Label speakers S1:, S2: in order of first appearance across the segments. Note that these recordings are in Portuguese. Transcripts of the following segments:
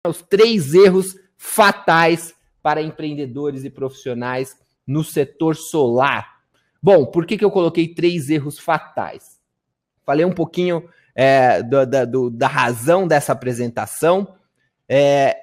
S1: os 3 erros fatais para empreendedores e profissionais no setor solar. Bom, por que eu coloquei 3 erros fatais? Falei um pouquinho da razão dessa apresentação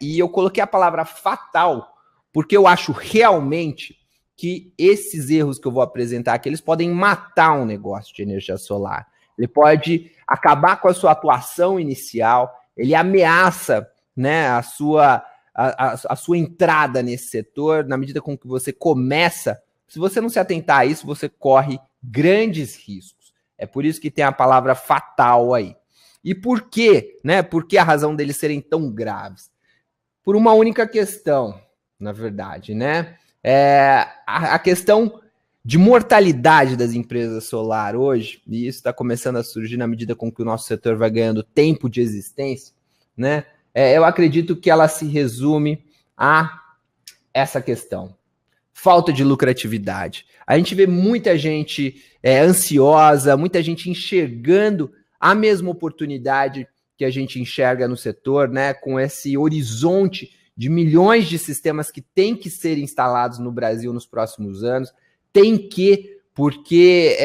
S1: e eu coloquei a palavra fatal porque eu acho realmente que esses erros que eu vou apresentar aqui, eles podem matar um negócio de energia solar. Ele pode acabar com a sua atuação inicial, ele ameaça, né, a sua entrada nesse setor, na medida com que você começa. Se você não se atentar a isso, você corre grandes riscos. É por isso que tem a palavra fatal aí. E por quê? Né? Por que a razão deles serem tão graves? Por uma única questão, na verdade, né? A questão de mortalidade das empresas solar hoje, e isso está começando a surgir na medida com que o nosso setor vai ganhando tempo de existência, né? Eu acredito que ela se resume a essa questão. Falta de lucratividade. A gente vê muita gente ansiosa, muita gente enxergando a mesma oportunidade que a gente enxerga no setor, né? Com esse horizonte de milhões de sistemas que têm que ser instalados no Brasil nos próximos anos. Porque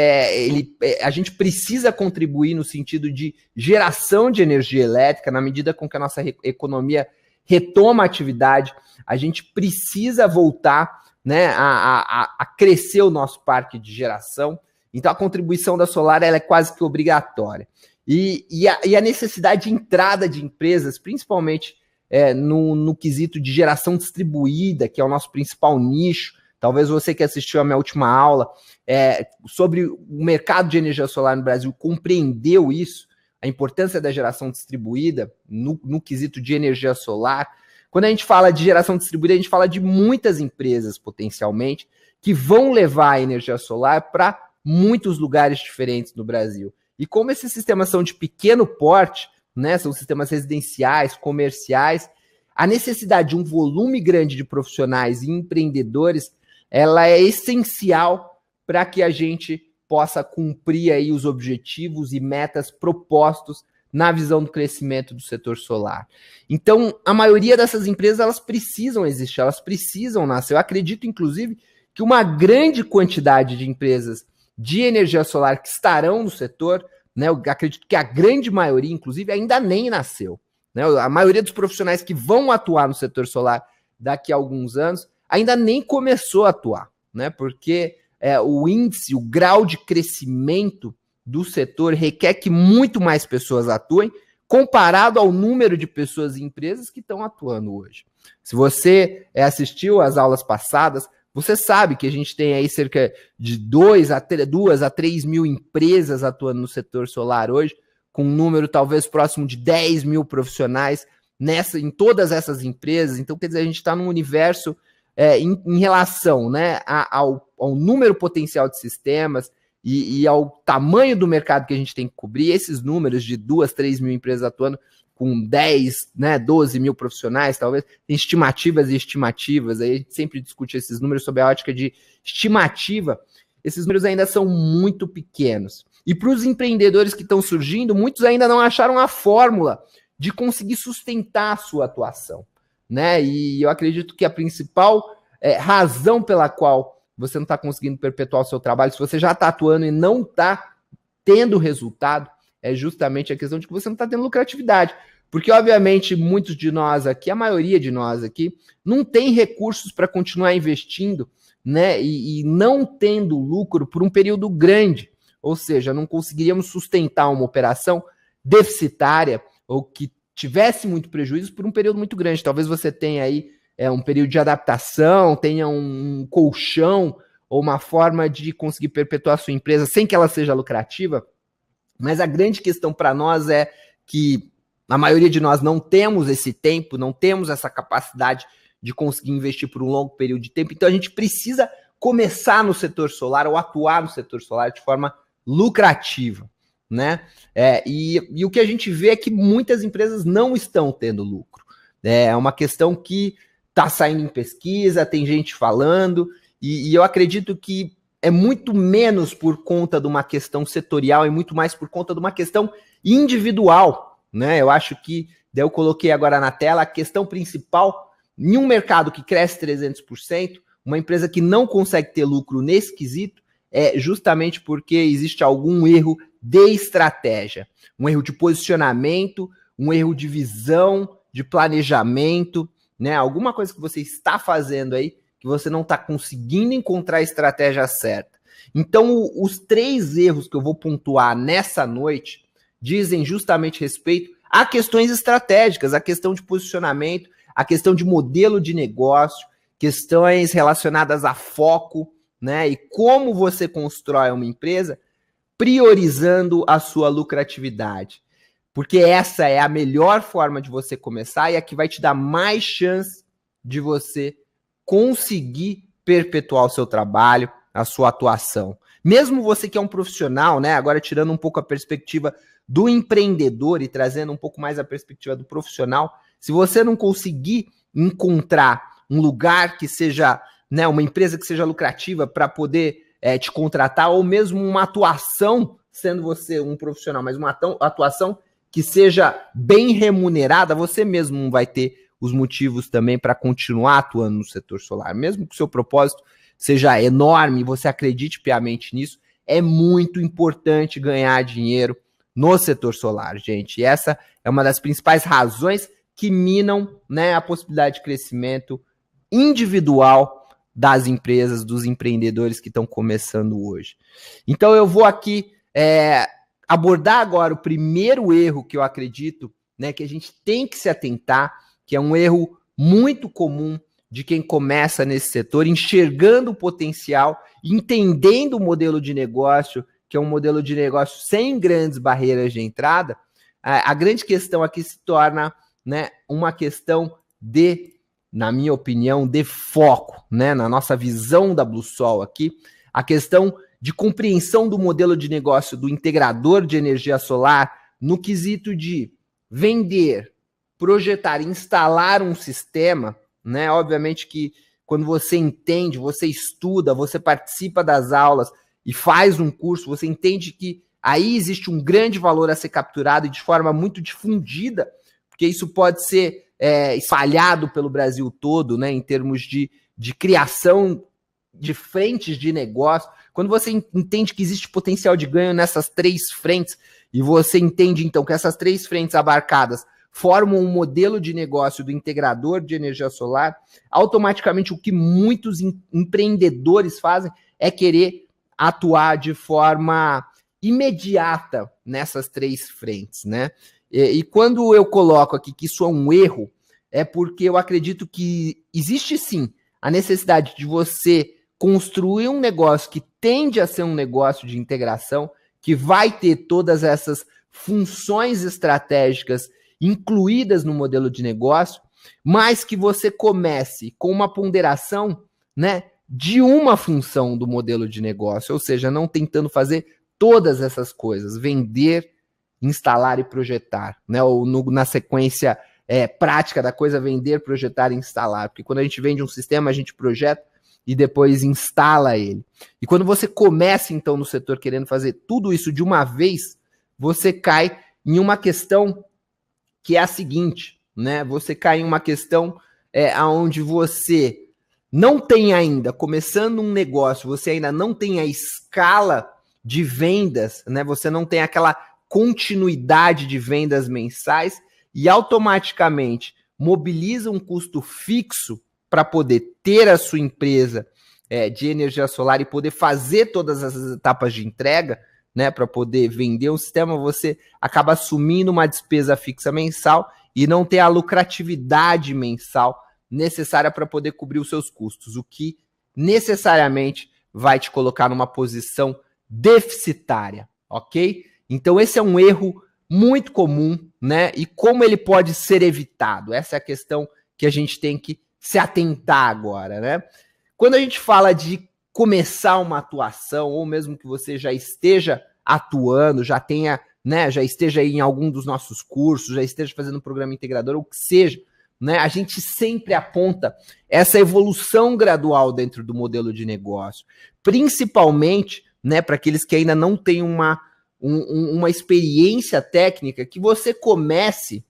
S1: a gente precisa contribuir no sentido de geração de energia elétrica, na medida com que a nossa economia retoma a atividade, a gente precisa voltar, né, a crescer o nosso parque de geração. Então a contribuição da solar ela é quase que obrigatória. E a necessidade de entrada de empresas, principalmente no quesito de geração distribuída, que é o nosso principal nicho. Talvez você que assistiu a minha última aula sobre o mercado de energia solar no Brasil compreendeu isso, a importância da geração distribuída no quesito de energia solar. Quando a gente fala de geração distribuída, a gente fala de muitas empresas, potencialmente, que vão levar a energia solar para muitos lugares diferentes no Brasil. E como esses sistemas são de pequeno porte, né, são sistemas residenciais, comerciais, a necessidade de um volume grande de profissionais e empreendedores, ela é essencial para que a gente possa cumprir aí os objetivos e metas propostos na visão do crescimento do setor solar. Então, a maioria dessas empresas, elas precisam existir, elas precisam nascer. Eu acredito, inclusive, que uma grande quantidade de empresas de energia solar que estarão no setor, né, eu acredito que a grande maioria, inclusive, ainda nem nasceu. Né? A maioria dos profissionais que vão atuar no setor solar daqui a alguns anos ainda nem começou a atuar, né? Porque o índice, o grau de crescimento do setor requer que muito mais pessoas atuem, comparado ao número de pessoas e empresas que estão atuando hoje. Se você assistiu às aulas passadas, você sabe que a gente tem aí cerca de 2 a 3 mil empresas atuando no setor solar hoje, com um número talvez próximo de 10 mil profissionais em todas essas empresas. Então, quer dizer, a gente está num universo em relação, né, ao número potencial de sistemas e ao tamanho do mercado que a gente tem que cobrir. Esses números de 2, 3 mil empresas atuando com 10, né, 12 mil profissionais, talvez, tem estimativas e estimativas, aí a gente sempre discute esses números sob a ótica de estimativa. Esses números ainda são muito pequenos. E para os empreendedores que estão surgindo, muitos ainda não acharam a fórmula de conseguir sustentar a sua atuação, né? E eu acredito que a principal razão pela qual você não está conseguindo perpetuar o seu trabalho, se você já está atuando e não está tendo resultado, é justamente a questão de que você não está tendo lucratividade. Porque, obviamente, muitos de nós aqui, a maioria de nós aqui, não tem recursos para continuar investindo, né? E não tendo lucro por um período grande. Ou seja, não conseguiríamos sustentar uma operação deficitária ou que tivesse muito prejuízo por um período muito grande. Talvez você tenha aí um período de adaptação, tenha um colchão ou uma forma de conseguir perpetuar a sua empresa sem que ela seja lucrativa. Mas a grande questão para nós é que a maioria de nós não temos esse tempo, não temos essa capacidade de conseguir investir por um longo período de tempo. Então a gente precisa começar no setor solar ou atuar no setor solar de forma lucrativa, né? E o que a gente vê é que muitas empresas não estão tendo lucro. É uma questão que está saindo em pesquisa, tem gente falando, e eu acredito que é muito menos por conta de uma questão setorial e muito mais por conta de uma questão individual, né? Eu acho que Daí eu coloquei agora na tela a questão principal, em um mercado que cresce 300%, uma empresa que não consegue ter lucro nesse quesito, é justamente porque existe algum erro de estratégia, um erro de posicionamento, um erro de visão, de planejamento, né? Alguma coisa que você está fazendo aí que você não está conseguindo encontrar a estratégia certa. Então, os 3 erros que eu vou pontuar nessa noite dizem justamente respeito a questões estratégicas, a questão de posicionamento, a questão de modelo de negócio, questões relacionadas a foco, né? E como você constrói uma empresa priorizando a sua lucratividade. Porque essa é a melhor forma de você começar e a que vai te dar mais chance de você conseguir perpetuar o seu trabalho, a sua atuação. Mesmo você que é um profissional, né? Agora tirando um pouco a perspectiva do empreendedor e trazendo um pouco mais a perspectiva do profissional, se você não conseguir encontrar um lugar que seja, né, uma empresa que seja lucrativa para poder te contratar, ou mesmo uma atuação, sendo você um profissional, mas uma atuação que seja bem remunerada, você mesmo não vai ter os motivos também para continuar atuando no setor solar. Mesmo que o seu propósito seja enorme e você acredite piamente nisso, é muito importante ganhar dinheiro no setor solar, gente. E essa é uma das principais razões que minam, né, a possibilidade de crescimento individual das empresas, dos empreendedores que estão começando hoje. Então eu vou aqui abordar agora o primeiro erro que eu acredito, né, que a gente tem que se atentar, que é um erro muito comum de quem começa nesse setor, enxergando o potencial, entendendo o modelo de negócio, que é um modelo de negócio sem grandes barreiras de entrada. A grande questão aqui se torna, né, uma questão de, na minha opinião, de foco, né, na nossa visão da BlueSol aqui, a questão de compreensão do modelo de negócio do integrador de energia solar no quesito de vender, projetar, instalar um sistema, né? Obviamente que quando você entende, você estuda, você participa das aulas e faz um curso, você entende que aí existe um grande valor a ser capturado e de forma muito difundida, porque isso pode ser espalhado pelo Brasil todo, né? Em termos de criação de frentes de negócio. Quando você entende que existe potencial de ganho nessas 3 frentes e você entende então que essas 3 frentes abarcadas formam um modelo de negócio do integrador de energia solar, automaticamente o que muitos empreendedores fazem é querer atuar de forma imediata nessas 3 frentes, né? E quando eu coloco aqui que isso é um erro, é porque eu acredito que existe sim a necessidade de você construir um negócio que tende a ser um negócio de integração, que vai ter todas essas funções estratégicas incluídas no modelo de negócio, mas que você comece com uma ponderação, né, de uma função do modelo de negócio, ou seja, não tentando fazer todas essas coisas, vender, instalar e projetar, né, ou na sequência prática da coisa, vender, projetar e instalar, porque quando a gente vende um sistema, a gente projeta e depois instala ele. E quando você começa, então, no setor querendo fazer tudo isso de uma vez, você cai em uma questão que é a seguinte, né? Você cai em uma questão onde você não tem ainda, começando um negócio, você ainda não tem a escala de vendas, né? Você não tem aquela continuidade de vendas mensais e automaticamente mobiliza um custo fixo para poder ter a sua empresa de energia solar e poder fazer todas as etapas de entrega, né, para poder vender um sistema, você acaba assumindo uma despesa fixa mensal e não ter a lucratividade mensal necessária para poder cobrir os seus custos, o que necessariamente vai te colocar numa posição deficitária, ok? Então esse é um erro muito comum, né? E como ele pode ser evitado? Essa é a questão que a gente tem que se atentar agora, né? Quando a gente fala de começar uma atuação, ou mesmo que você já esteja atuando, já tenha, né, já esteja aí em algum dos nossos cursos, já esteja fazendo um programa integrador, ou o que seja, né, a gente sempre aponta essa evolução gradual dentro do modelo de negócio, principalmente, né, para aqueles que ainda não têm uma experiência técnica, que você comece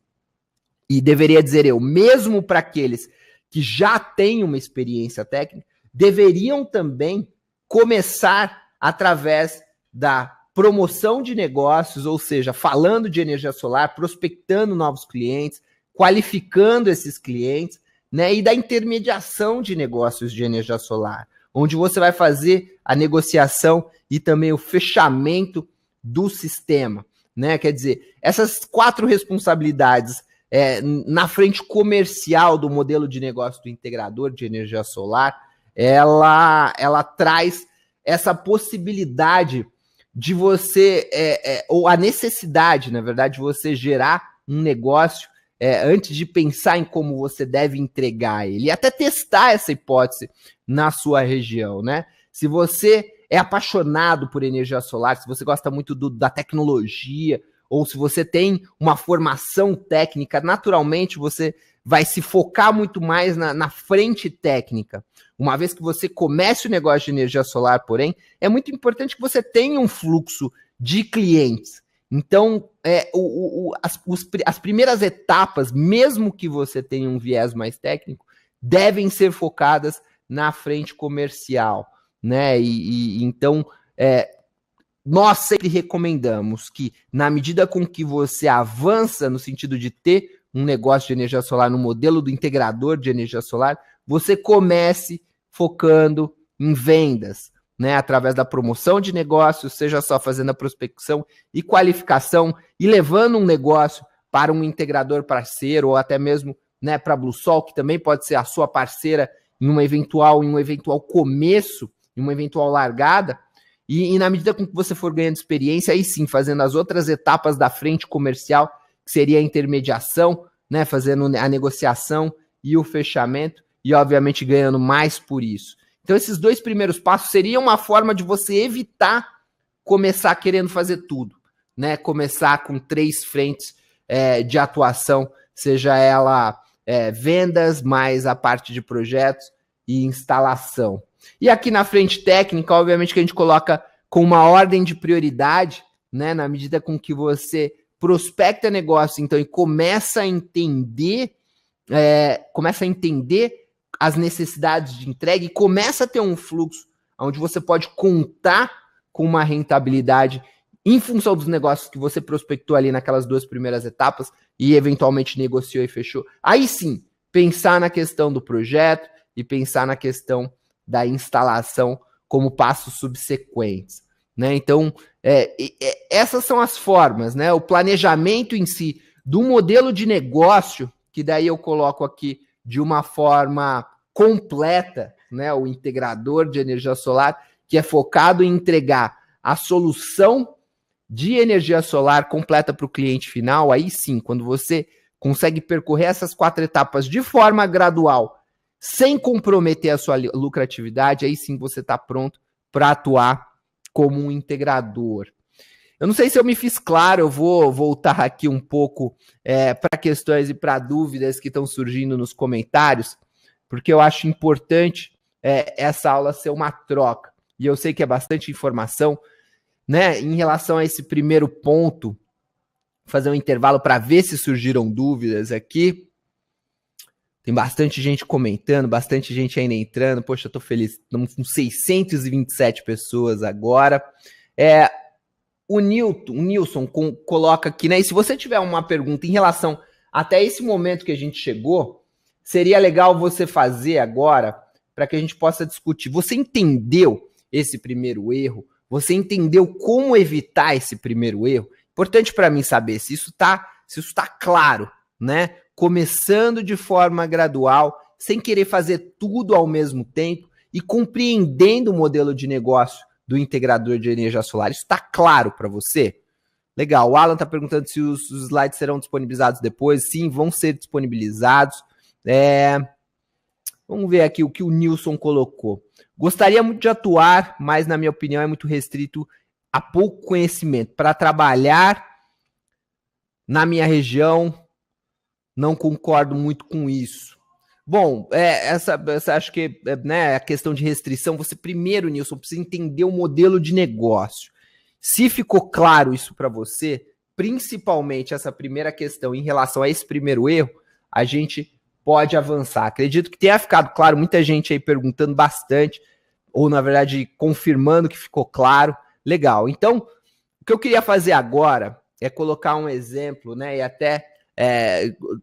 S1: e deveria dizer eu, mesmo para aqueles que já têm uma experiência técnica, deveriam também começar através da promoção de negócios, ou seja, falando de energia solar, prospectando novos clientes, qualificando esses clientes, né, e da intermediação de negócios de energia solar, onde você vai fazer a negociação e também o fechamento do sistema, né? Quer dizer, essas 4 responsabilidades na frente comercial do modelo de negócio do integrador de energia solar, ela traz essa possibilidade de você, ou a necessidade, na verdade, de você gerar um negócio antes de pensar em como você deve entregar ele, e até testar essa hipótese na sua região, né? Se você é apaixonado por energia solar, se você gosta muito da tecnologia, ou se você tem uma formação técnica, naturalmente você vai se focar muito mais na frente técnica. Uma vez que você comece o negócio de energia solar, porém, é muito importante que você tenha um fluxo de clientes. Então, as primeiras etapas, mesmo que você tenha um viés mais técnico, devem ser focadas na frente comercial, né? Então, nós sempre recomendamos que, na medida com que você avança no sentido de ter um negócio de energia solar no modelo do integrador de energia solar, você comece focando em vendas, né, através da promoção de negócios, seja só fazendo a prospecção e qualificação e levando um negócio para um integrador parceiro ou até mesmo, né, para a BlueSol, que também pode ser a sua parceira em um eventual começo, em uma eventual largada. E na medida com que você for ganhando experiência, aí sim, fazendo as outras etapas da frente comercial, que seria a intermediação, né, fazendo a negociação e o fechamento, e obviamente ganhando mais por isso. Então esses 2 primeiros passos seriam uma forma de você evitar começar querendo fazer tudo, né? Começar com 3 frentes de atuação, seja ela vendas, mais a parte de projetos e instalação. E aqui na frente técnica, obviamente que a gente coloca com uma ordem de prioridade, né, na medida com que você prospecta negócio, então, e começa a entender as necessidades de entrega e começa a ter um fluxo onde você pode contar com uma rentabilidade em função dos negócios que você prospectou ali naquelas 2 primeiras etapas e eventualmente negociou e fechou. Aí sim, pensar na questão do projeto e pensar na questão da instalação como passos subsequentes, né? Então, essas são as formas, né? O planejamento em si do modelo de negócio, que daí eu coloco aqui de uma forma completa, né? O integrador de energia solar, que é focado em entregar a solução de energia solar completa para o cliente final. Aí sim, quando você consegue percorrer essas 4 etapas de forma gradual, sem comprometer a sua lucratividade, aí sim você está pronto para atuar como um integrador. Eu não sei se eu me fiz claro, eu vou voltar aqui um pouco para questões e para dúvidas que estão surgindo nos comentários, porque eu acho importante essa aula ser uma troca. E eu sei que é bastante informação, né? Em relação a esse primeiro ponto, fazer um intervalo para ver se surgiram dúvidas aqui. Tem bastante gente comentando, bastante gente ainda entrando. Poxa, eu tô feliz. Estamos com 627 pessoas agora. O Nilson coloca aqui, né? E se você tiver uma pergunta em relação até esse momento que a gente chegou, seria legal você fazer agora para que a gente possa discutir. Você entendeu esse primeiro erro? Você entendeu como evitar esse primeiro erro? Importante para mim saber se isso tá claro, né? Começando de forma gradual, sem querer fazer tudo ao mesmo tempo e compreendendo o modelo de negócio do integrador de energia solar. Isso está claro para você? Legal. O Alan está perguntando se os slides serão disponibilizados depois. Sim, vão ser disponibilizados. Vamos ver aqui o que o Nilson colocou. Gostaria muito de atuar, mas na minha opinião é muito restrito a pouco conhecimento. Para trabalhar na minha região, não concordo muito com isso. Bom, essa acho que né, a questão de restrição, você primeiro, Nilson, precisa entender o modelo de negócio. Se ficou claro isso para você, principalmente essa primeira questão em relação a esse primeiro erro, a gente pode avançar. Acredito que tenha ficado claro, muita gente aí perguntando bastante, ou na verdade confirmando que ficou claro. Legal. Então, o que eu queria fazer agora é colocar um exemplo, né, e até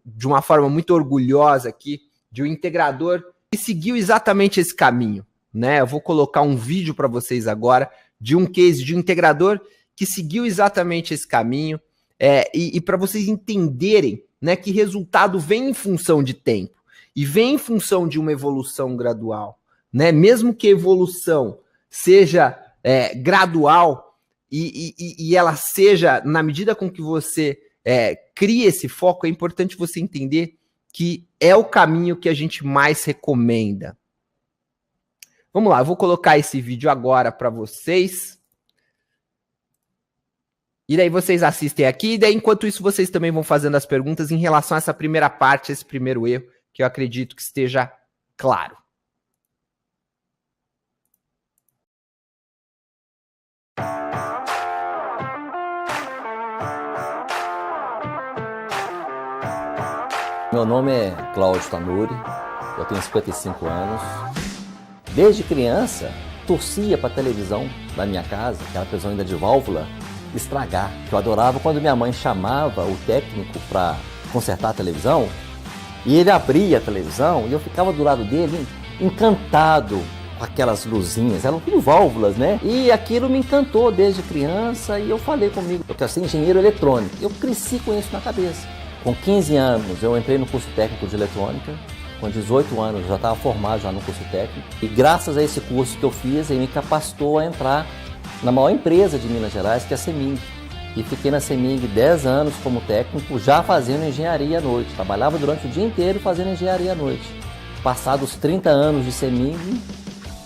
S1: de uma forma muito orgulhosa aqui, de um integrador que seguiu exatamente esse caminho, né? Eu vou colocar um vídeo para vocês agora de um case de um integrador que seguiu exatamente esse caminho, e para vocês entenderem, né, que resultado vem em função de tempo e vem em função de uma evolução gradual, né? Mesmo que a evolução seja gradual e ela seja na medida com que você cria esse foco, é importante você entender que é o caminho que a gente mais recomenda. Vamos lá, eu vou colocar esse vídeo agora para vocês. E daí vocês assistem aqui, e daí enquanto isso vocês também vão fazendo as perguntas em relação a essa primeira parte, esse primeiro erro, que eu acredito que esteja claro.
S2: Meu nome é Cláudio Tanuri, eu tenho 55 anos. Desde criança, torcia para a televisão da minha casa, aquela televisão ainda de válvula, estragar. Eu adorava quando minha mãe chamava o técnico para consertar a televisão e ele abria a televisão e eu ficava do lado dele encantado com aquelas luzinhas, eram tudo válvulas, né? E aquilo me encantou desde criança e eu falei comigo, eu quero ser engenheiro eletrônico. Eu cresci com isso na cabeça. Com 15 anos eu entrei no curso técnico de eletrônica, com 18 anos eu já estava formado já no curso técnico e graças a esse curso que eu fiz, ele me capacitou a entrar na maior empresa de Minas Gerais, que é a CEMIG. E fiquei na CEMIG 10 anos como técnico, já fazendo engenharia à noite. Trabalhava durante o dia inteiro fazendo engenharia à noite. Passados 30 anos de CEMIG,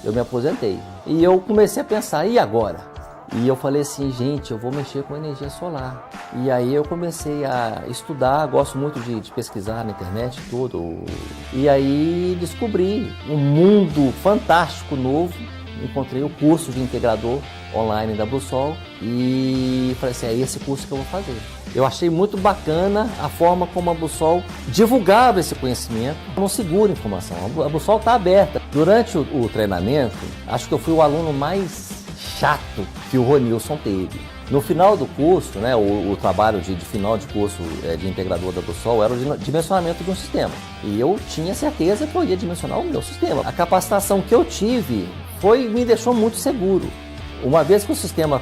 S2: eu me aposentei. E eu comecei a pensar, e agora? E eu falei assim, gente, eu vou mexer com energia solar. E aí eu comecei a estudar, gosto muito de pesquisar na internet e tudo. E aí descobri um mundo fantástico, novo. Encontrei o curso de integrador online da Blusol e falei assim, é esse curso que eu vou fazer. Eu achei muito bacana a forma como a Blusol divulgava esse conhecimento, não segura informação. A Blusol está aberta. Durante o treinamento, acho que eu fui o aluno mais chato que o Ronilson teve. No final do curso, né, o trabalho de final de curso de integrador da Blusol era o dimensionamento de um sistema. E eu tinha certeza que eu ia dimensionar o meu sistema. A capacitação que eu tive me deixou muito seguro. Uma vez que o sistema,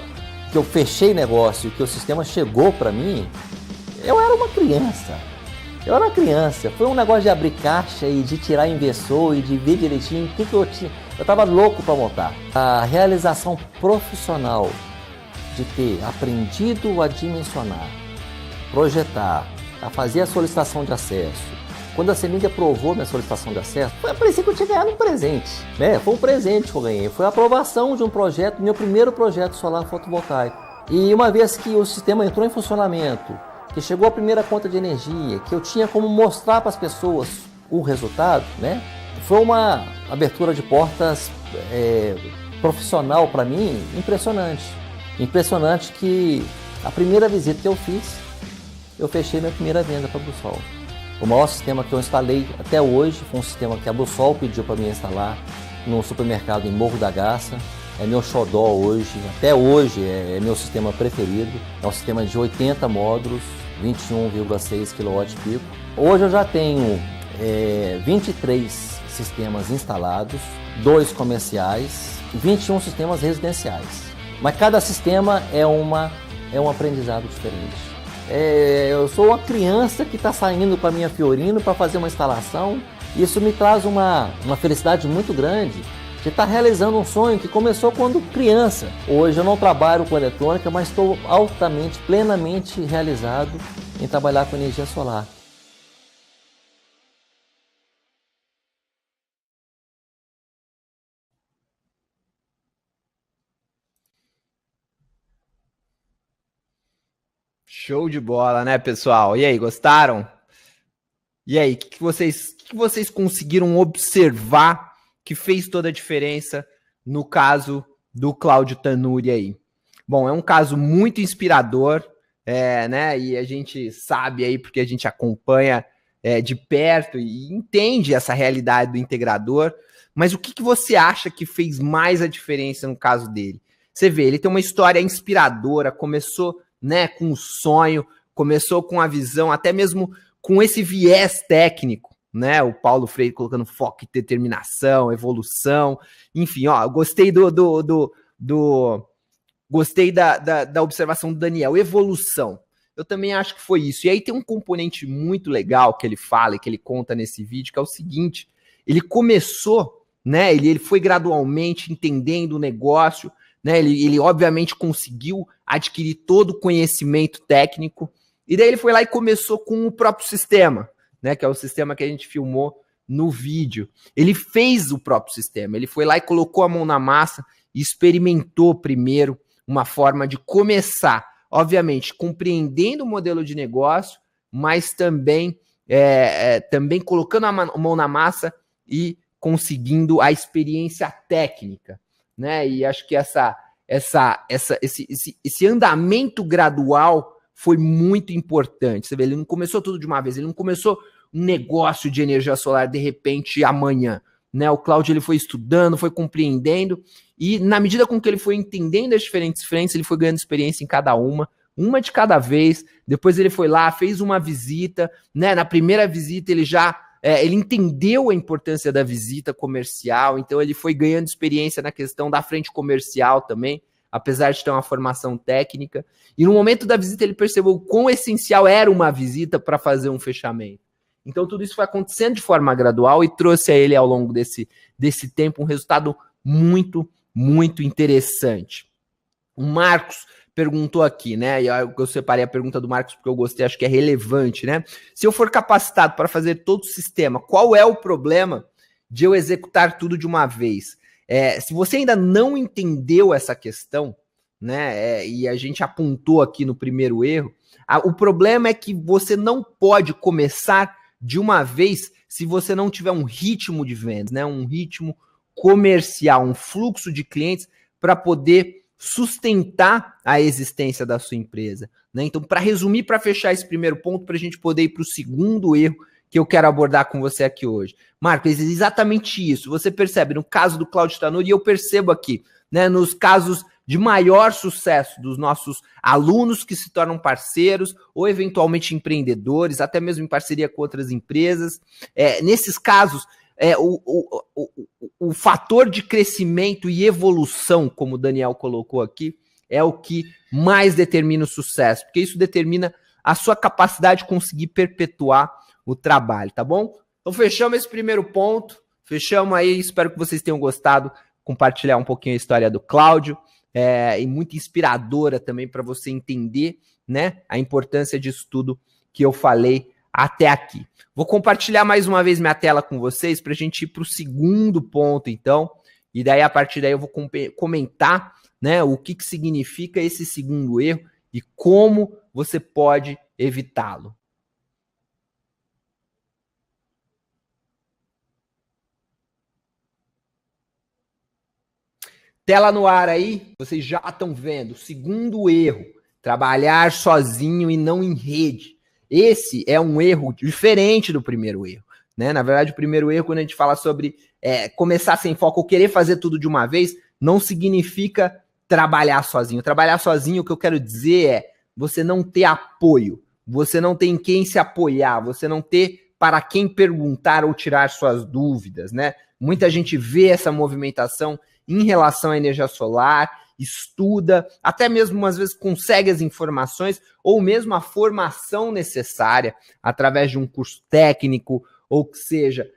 S2: que eu fechei negócio, que o sistema chegou para mim, eu era uma criança. Foi um negócio de abrir caixa e de tirar inversor e de ver direitinho o que eu tinha. Eu estava louco para montar. A realização profissional de ter aprendido a dimensionar, projetar, a fazer a solicitação de acesso. Quando a CEMIG aprovou minha solicitação de acesso, parecia que eu tinha ganhado um presente, né? Foi um presente que eu ganhei, foi a aprovação de um projeto, meu primeiro projeto solar fotovoltaico. E uma vez que o sistema entrou em funcionamento, que chegou a primeira conta de energia, que eu tinha como mostrar para as pessoas o resultado, né? Foi uma abertura de portas profissional para mim impressionante. Impressionante que a primeira visita que eu fiz, eu fechei minha primeira venda para a Blusol. O maior sistema que eu instalei até hoje foi um sistema que a Blusol pediu para mim instalar no supermercado em Morro da Garça. É meu xodó hoje, até hoje é meu sistema preferido. É um sistema de 80 módulos, 21,6 kW-pico. Hoje eu já tenho 23 sistemas instalados, 2 comerciais e 21 sistemas residenciais. Mas cada sistema é um aprendizado diferente. Eu sou uma criança que está saindo com a minha Fiorino para fazer uma instalação. Isso me traz uma felicidade muito grande de estar realizando um sonho que começou quando criança. Hoje eu não trabalho com eletrônica, mas estou altamente, plenamente realizado em trabalhar com energia solar.
S1: Show de bola, né, pessoal? E aí, gostaram? E aí, o que vocês conseguiram observar que fez toda a diferença no caso do Cláudio Tanuri aí? Bom, é um caso muito inspirador, né? E a gente sabe aí, porque a gente acompanha de perto e entende essa realidade do integrador. Mas o que você acha que fez mais a diferença no caso dele? Você vê, ele tem uma história inspiradora, começou, né, com um sonho, começou com a visão, até mesmo com esse viés técnico, né? O Paulo Freire colocando foco em determinação, evolução, enfim, ó, gostei gostei da observação do Daniel, evolução. Eu também acho que foi isso. E aí tem um componente muito legal que ele fala e que ele conta nesse vídeo, que é o seguinte: ele começou, né? Ele foi gradualmente entendendo o negócio, né? Ele obviamente conseguiu adquirir todo o conhecimento técnico, e daí ele foi lá e começou com o próprio sistema, né? Que é o sistema que a gente filmou no vídeo. Ele fez o próprio sistema, ele foi lá e colocou a mão na massa e experimentou primeiro uma forma de começar, obviamente, compreendendo o modelo de negócio, mas também, também colocando a mão na massa e conseguindo a experiência técnica, né? E acho que esse andamento gradual foi muito importante. Você vê, ele não começou tudo de uma vez, ele não começou um negócio de energia solar de repente amanhã, né? O Cláudio, ele foi estudando, foi compreendendo, e na medida com que ele foi entendendo as diferentes frentes, ele foi ganhando experiência em cada uma de cada vez. Depois ele foi lá, fez uma visita, né? Na primeira visita ele já ele entendeu a importância da visita comercial, então ele foi ganhando experiência na questão da frente comercial também, apesar de ter uma formação técnica. E no momento da visita ele percebeu o quão essencial era uma visita para fazer um fechamento. Então tudo isso foi acontecendo de forma gradual e trouxe a ele ao longo desse tempo um resultado muito, muito interessante. O Marcos perguntou aqui, né? E eu separei a pergunta do Marcos porque eu gostei, acho que é relevante, né? Se eu for capacitado para fazer todo o sistema, qual é o problema de eu executar tudo de uma vez? Se você ainda não entendeu essa questão, né? E a gente apontou aqui no primeiro erro, o problema é que você não pode começar de uma vez se você não tiver um ritmo de vendas, né? Um ritmo comercial, um fluxo de clientes para poder sustentar a existência da sua empresa, né? Então, para resumir, para fechar esse primeiro ponto, para a gente poder ir para o segundo erro que eu quero abordar com você aqui hoje. Marcos, é exatamente isso. Você percebe no caso do Cláudio Tanuri, e eu percebo aqui, né, nos casos de maior sucesso dos nossos alunos que se tornam parceiros ou eventualmente empreendedores, até mesmo em parceria com outras empresas. Nesses casos, o fator de crescimento e evolução, como o Daniel colocou aqui, é o que mais determina o sucesso, porque isso determina a sua capacidade de conseguir perpetuar o trabalho, tá bom? Então fechamos esse primeiro ponto, fechamos aí, espero que vocês tenham gostado, compartilhar um pouquinho a história do Cláudio, e muito inspiradora também para você entender, né, a importância disso tudo que eu falei até aqui. Vou compartilhar mais uma vez minha tela com vocês para a gente ir para o segundo ponto, então, e daí a partir daí eu vou comentar, né, o que significa esse segundo erro e como você pode evitá-lo. Tela no ar aí, vocês já estão vendo. Segundo erro, trabalhar sozinho e não em rede. Esse é um erro diferente do primeiro erro, né? Na verdade, o primeiro erro, quando a gente fala sobre começar sem foco ou querer fazer tudo de uma vez, não significa trabalhar sozinho. Trabalhar sozinho, o que eu quero dizer é você não ter apoio, você não tem quem se apoiar, você não ter para quem perguntar ou tirar suas dúvidas, né? Muita gente vê essa movimentação em relação à energia solar, estuda, até mesmo às vezes consegue as informações ou mesmo a formação necessária através de um curso técnico ou que seja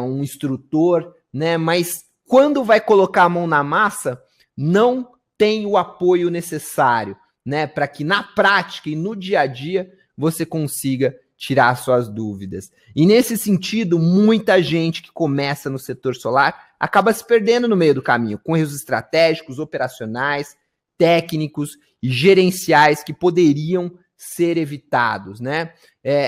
S1: um instrutor, né? Mas quando vai colocar a mão na massa, não tem o apoio necessário, né? Para que na prática e no dia a dia você consiga tirar suas dúvidas. E nesse sentido, muita gente que começa no setor solar acaba se perdendo no meio do caminho, com erros estratégicos, operacionais, técnicos e gerenciais que poderiam ser evitados, né?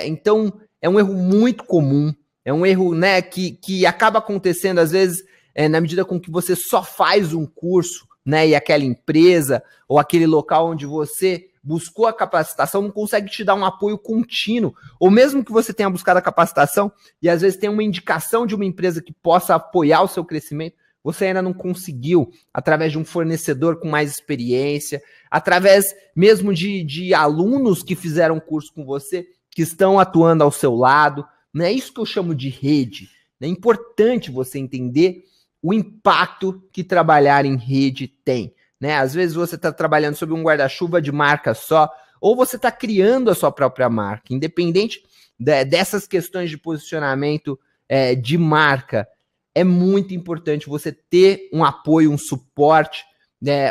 S1: Então, é um erro muito comum, é um erro, né, que acaba acontecendo, às vezes, na medida com que você só faz um curso, né, e aquela empresa ou aquele local onde você buscou a capacitação, não consegue te dar um apoio contínuo, ou mesmo que você tenha buscado a capacitação e às vezes tem uma indicação de uma empresa que possa apoiar o seu crescimento, você ainda não conseguiu, através de um fornecedor com mais experiência, através mesmo de alunos que fizeram curso com você, que estão atuando ao seu lado, não é isso que eu chamo de rede. É importante você entender o impacto que trabalhar em rede tem, né? Às vezes você está trabalhando sob um guarda-chuva de marca só, ou você está criando a sua própria marca, independente dessas questões de posicionamento de marca. É muito importante você ter um apoio, um suporte,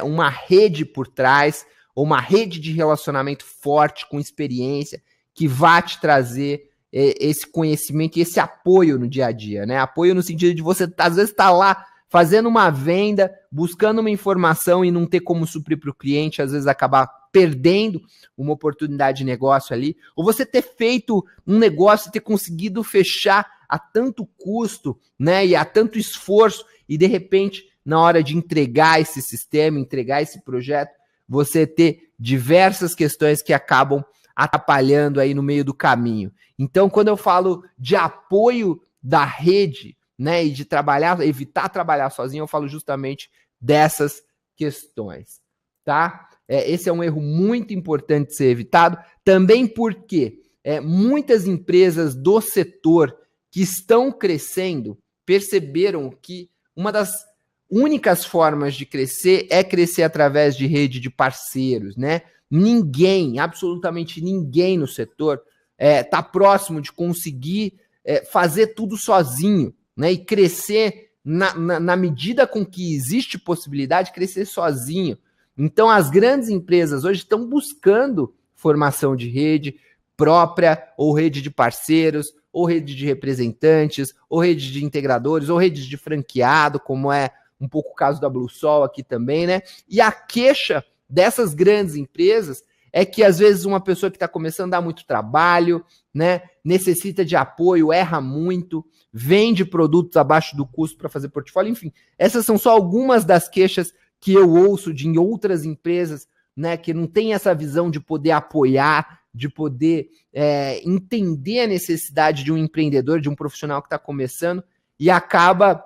S1: uma rede por trás, ou uma rede de relacionamento forte, com experiência, que vá te trazer esse conhecimento e esse apoio no dia a dia, né? Apoio no sentido de você, às vezes, estar lá fazendo uma venda, buscando uma informação e não ter como suprir para o cliente, às vezes acabar perdendo uma oportunidade de negócio ali, ou você ter feito um negócio e ter conseguido fechar a tanto custo, né, e a tanto esforço, e de repente, na hora de entregar esse sistema, entregar esse projeto, você ter diversas questões que acabam atrapalhando aí no meio do caminho. Então, quando eu falo de apoio da rede, né, e de evitar trabalhar sozinho, eu falo justamente dessas questões, tá? Esse é um erro muito importante de ser evitado, também porque muitas empresas do setor que estão crescendo perceberam que uma das únicas formas de crescer é crescer através de rede de parceiros, né? Ninguém, absolutamente ninguém no setor está próximo de conseguir fazer tudo sozinho, né? E crescer na medida com que existe possibilidade, crescer sozinho. Então, as grandes empresas hoje estão buscando formação de rede própria, ou rede de parceiros, ou rede de representantes, ou rede de integradores, ou rede de franqueado, como é um pouco o caso da Bluesol aqui também, né? E a queixa dessas grandes empresas é que, às vezes, uma pessoa que está começando dá muito trabalho, né? Necessita de apoio, erra muito, vende produtos abaixo do custo para fazer portfólio, enfim. Essas são só algumas das queixas que eu ouço de outras empresas, né, que não tem essa visão de poder apoiar, de poder entender a necessidade de um empreendedor, de um profissional que está começando, e acaba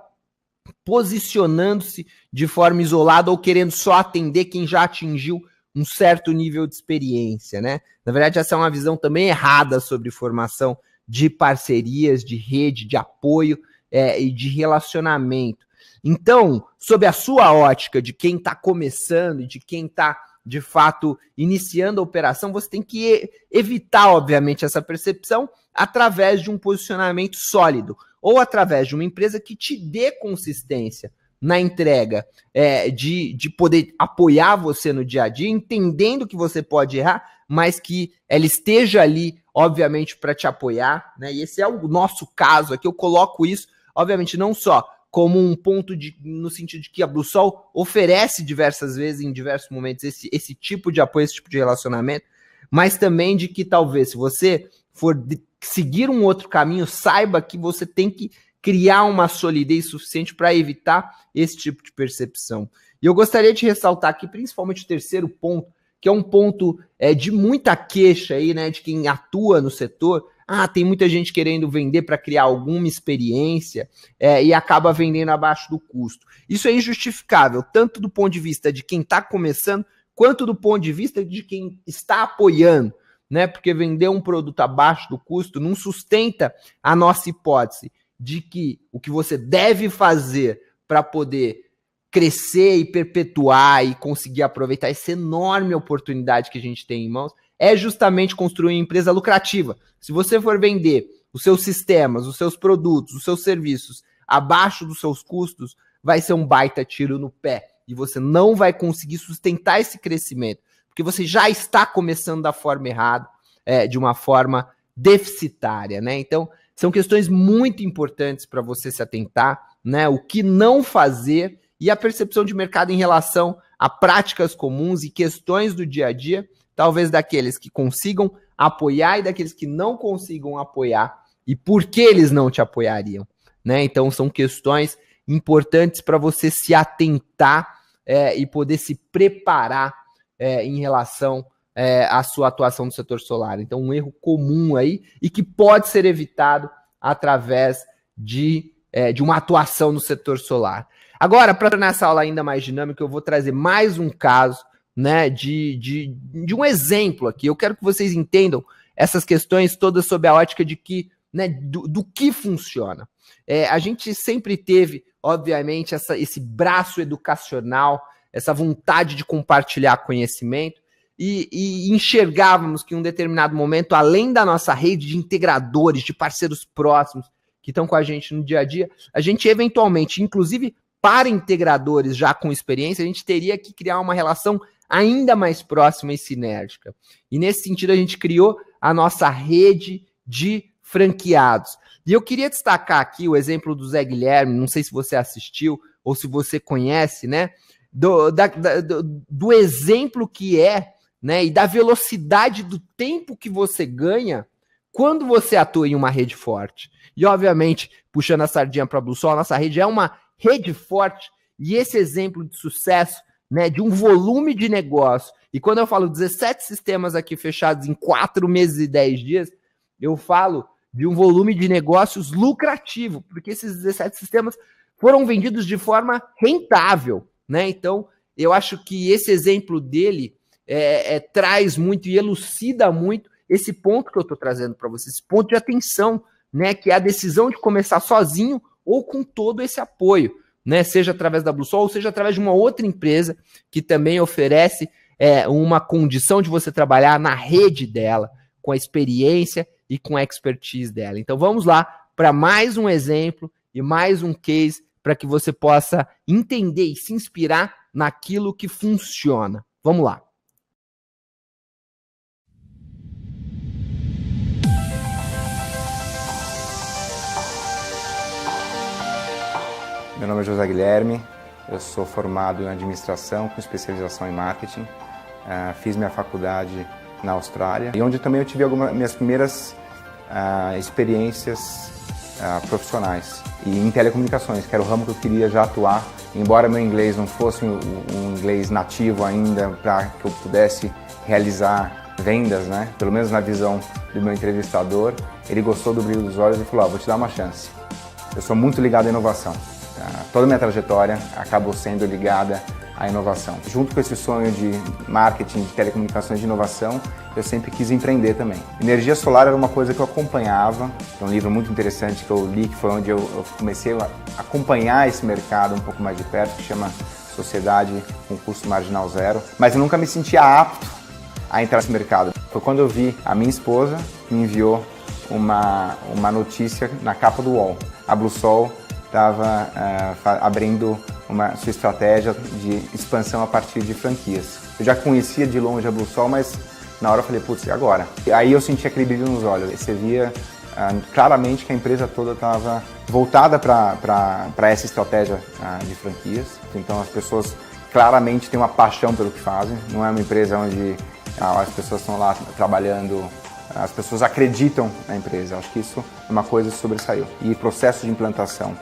S1: posicionando-se de forma isolada ou querendo só atender quem já atingiu um certo nível de experiência, né? Na verdade, essa é uma visão também errada sobre formação de parcerias, de rede, de apoio e de relacionamento. Então, sob a sua ótica de quem está começando e de quem está, de fato, iniciando a operação, você tem que evitar, obviamente, essa percepção através de um posicionamento sólido ou através de uma empresa que te dê consistência na entrega, de poder apoiar você no dia a dia, entendendo que você pode errar, mas que ela esteja ali, obviamente, para te apoiar, né? E esse é o nosso caso aqui. Eu coloco isso, obviamente, não só como um ponto no sentido de que a Bluesol oferece diversas vezes, em diversos momentos, esse tipo de apoio, esse tipo de relacionamento, mas também de que talvez, se você for seguir um outro caminho, saiba que você tem que criar uma solidez suficiente para evitar esse tipo de percepção. E eu gostaria de ressaltar aqui, principalmente o terceiro ponto, que é um ponto de muita queixa aí, né, de quem atua no setor. Tem muita gente querendo vender para criar alguma experiência e acaba vendendo abaixo do custo. Isso é injustificável, tanto do ponto de vista de quem está começando, quanto do ponto de vista de quem está apoiando, né? Porque vender um produto abaixo do custo não sustenta a nossa hipótese de que o que você deve fazer para poder crescer e perpetuar e conseguir aproveitar essa enorme oportunidade que a gente tem em mãos é justamente construir uma empresa lucrativa. Se você for vender os seus sistemas, os seus produtos, os seus serviços abaixo dos seus custos, vai ser um baita tiro no pé. E você não vai conseguir sustentar esse crescimento, porque você já está começando da forma errada, de uma forma deficitária, né? Então, são questões muito importantes para você se atentar, né? O que não fazer e a percepção de mercado em relação a práticas comuns e questões do dia a dia, talvez daqueles que consigam apoiar e daqueles que não consigam apoiar, e por que eles não te apoiariam, né? Então, são questões importantes para você se atentar e poder se preparar em relação a sua atuação no setor solar. Então, um erro comum aí e que pode ser evitado através de uma atuação no setor solar. Agora, para tornar essa aula ainda mais dinâmica, eu vou trazer mais um caso, né, de um exemplo aqui. Eu quero que vocês entendam essas questões todas sob a ótica de que, né, do que funciona. A gente sempre teve, obviamente, esse braço educacional, essa vontade de compartilhar conhecimento, e enxergávamos que em um determinado momento, além da nossa rede de integradores, de parceiros próximos que estão com a gente no dia a dia, a gente eventualmente, inclusive para integradores já com experiência, a gente teria que criar uma relação ainda mais próxima e sinérgica. E nesse sentido a gente criou a nossa rede de franqueados. E eu queria destacar aqui o exemplo do Zé Guilherme, não sei se você assistiu ou se você conhece, né? Do exemplo que né, e da velocidade do tempo que você ganha quando você atua em uma rede forte. E, obviamente, puxando a sardinha para a BlueSol, a nossa rede é uma rede forte, e esse exemplo de sucesso, né, de um volume de negócio, e quando eu falo 17 sistemas aqui fechados em 4 meses e 10 dias, eu falo de um volume de negócios lucrativo, porque esses 17 sistemas foram vendidos de forma rentável, né? Então, eu acho que esse exemplo dele traz muito e elucida muito esse ponto que eu estou trazendo para vocês, esse ponto de atenção, né, que é a decisão de começar sozinho ou com todo esse apoio, né, seja através da BlueSol ou seja através de uma outra empresa que também oferece uma condição de você trabalhar na rede dela, com a experiência e com a expertise dela. Então vamos lá para mais um exemplo e mais um case para que você possa entender e se inspirar naquilo que funciona. Vamos lá.
S3: Meu nome é José Guilherme, eu sou formado em administração com especialização em marketing. Fiz minha faculdade na Austrália e onde também eu tive minhas primeiras experiências profissionais. E em telecomunicações, que era o ramo que eu queria já atuar, embora meu inglês não fosse um inglês nativo ainda para que eu pudesse realizar vendas, né? Pelo menos na visão do meu entrevistador, ele gostou do brilho dos olhos e falou: vou te dar uma chance. Eu sou muito ligado à inovação. Toda a minha trajetória acabou sendo ligada à inovação. Junto com esse sonho de marketing, de telecomunicações, de inovação, eu sempre quis empreender também. Energia solar era uma coisa que eu acompanhava. Tem um livro muito interessante que eu li, que foi onde eu comecei a acompanhar esse mercado um pouco mais de perto, que chama Sociedade com Custo Marginal Zero. Mas eu nunca me sentia apto a entrar nesse mercado. Foi quando eu vi a minha esposa que me enviou uma notícia na capa do UOL. A BlueSol estava abrindo sua estratégia de expansão a partir de franquias. Eu já conhecia de longe a BlueSol, mas na hora eu falei, putz, e agora? E aí eu senti aquele brilho nos olhos. Você via claramente que a empresa toda estava voltada para essa estratégia de franquias. Então as pessoas claramente têm uma paixão pelo que fazem. Não é uma empresa onde as pessoas estão lá trabalhando, as pessoas acreditam na empresa. Acho que isso é uma coisa que sobressaiu. E o processo de implantação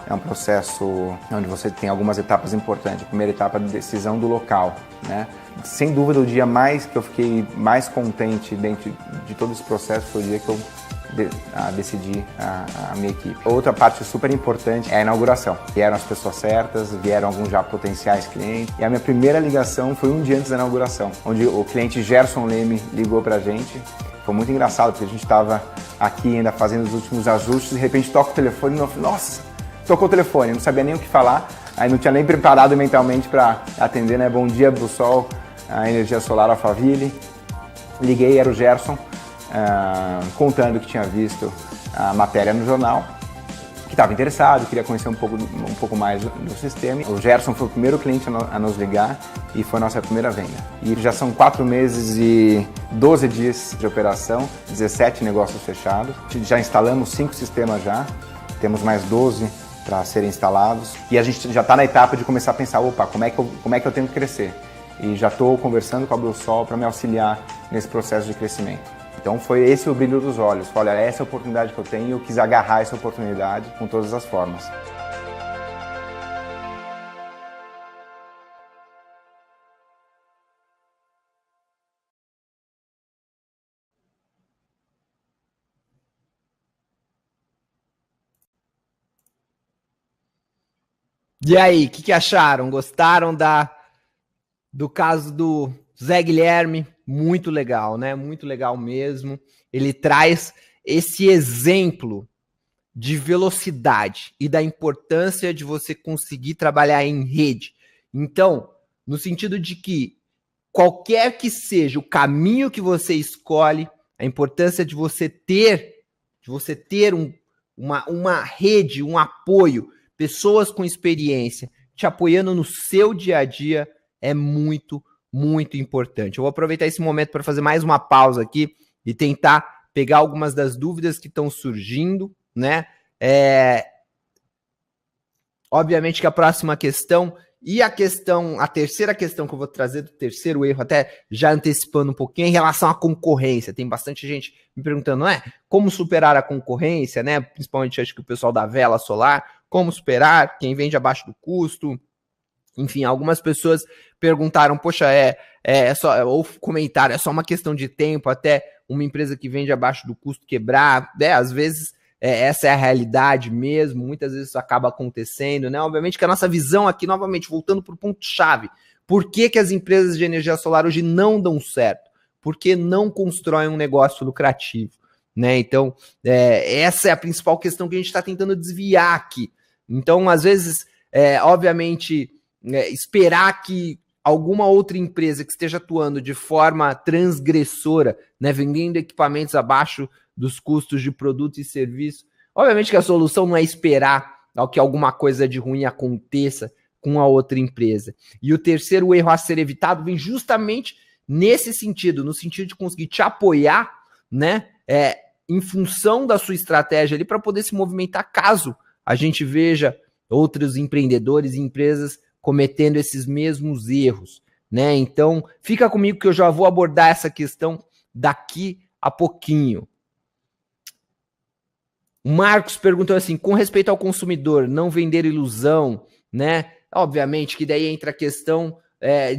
S3: é um processo onde você tem algumas etapas importantes. A primeira etapa é a decisão do local, né? Sem dúvida, o dia que eu fiquei mais contente dentro de todo esse processo foi o dia que eu decidi a minha equipe. Outra parte super importante é a inauguração. Vieram as pessoas certas, vieram alguns já potenciais clientes. E a minha primeira ligação foi um dia antes da inauguração, onde o cliente Gerson Leme ligou pra gente. Foi muito engraçado, porque a gente estava aqui ainda fazendo os últimos ajustes, de repente toca o telefone e eu falei, nossa, tocou o telefone, eu não sabia nem o que falar, aí não tinha nem preparado mentalmente para atender, né? Bom dia, BlueSol, a Energia Solar Alphaville. Liguei, era o Gerson, contando que tinha visto a matéria no jornal, que estava interessado, queria conhecer um pouco mais do sistema. O Gerson foi o primeiro cliente a nos ligar e foi a nossa primeira venda. E já são 4 meses e 12 dias de operação, 17 negócios fechados. Já instalamos 5 sistemas já, temos mais 12 para serem instalados. E a gente já está na etapa de começar a pensar, opa, como é que eu tenho que crescer? E já estou conversando com a BlueSol para me auxiliar nesse processo de crescimento. Então foi esse o brilho dos olhos. Olha, essa é a oportunidade que eu tenho e eu quis agarrar essa oportunidade com todas as formas.
S1: E aí, o que acharam? Gostaram do caso do Zé Guilherme? Muito legal, né? Muito legal mesmo. Ele traz esse exemplo de velocidade e da importância de você conseguir trabalhar em rede. Então, no sentido de que qualquer que seja o caminho que você escolhe, a importância de você ter uma rede, um apoio, pessoas com experiência te apoiando no seu dia a dia é muito, muito importante. Eu vou aproveitar esse momento para fazer mais uma pausa aqui e tentar pegar algumas das dúvidas que estão surgindo, né? Obviamente que a próxima questão e a terceira questão que eu vou trazer do terceiro erro, até já antecipando um pouquinho, em relação à concorrência. Tem bastante gente me perguntando, como superar a concorrência, né? Principalmente acho que o pessoal da vela solar, como superar, quem vende abaixo do custo. Enfim, algumas pessoas perguntaram, poxa, ou comentaram, é só uma questão de tempo até uma empresa que vende abaixo do custo quebrar, às vezes essa é a realidade mesmo, muitas vezes isso acaba acontecendo, né? Obviamente que a nossa visão aqui, novamente, voltando para o ponto-chave, por que as empresas de energia solar hoje não dão certo? Porque não constroem um negócio lucrativo, né? Então, essa é a principal questão que a gente está tentando desviar aqui. Então, às vezes, obviamente, esperar que alguma outra empresa que esteja atuando de forma transgressora, né, vendendo equipamentos abaixo dos custos de produto e serviço, obviamente que a solução não é esperar que alguma coisa de ruim aconteça com a outra empresa. E o terceiro erro a ser evitado vem justamente nesse sentido, no sentido de conseguir te apoiar, né, em função da sua estratégia ali para poder se movimentar caso a gente veja outros empreendedores e empresas cometendo esses mesmos erros, né? Então, fica comigo que eu já vou abordar essa questão daqui a pouquinho. O Marcos perguntou assim, com respeito ao consumidor, não vender ilusão, né? Obviamente que daí entra a questão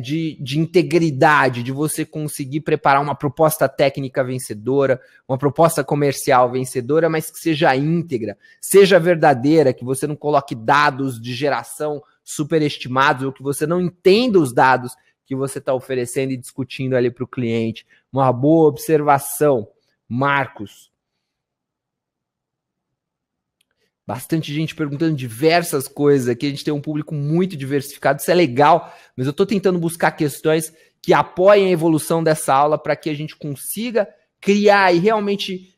S1: de integridade, de você conseguir preparar uma proposta técnica vencedora, uma proposta comercial vencedora, mas que seja íntegra, seja verdadeira, que você não coloque dados de geração superestimados, ou que você não entenda os dados que você está oferecendo e discutindo ali para o cliente. Uma boa observação, Marcos. Bastante gente perguntando diversas coisas aqui, a gente tem um público muito diversificado, isso é legal, mas eu estou tentando buscar questões que apoiem a evolução dessa aula para que a gente consiga criar e realmente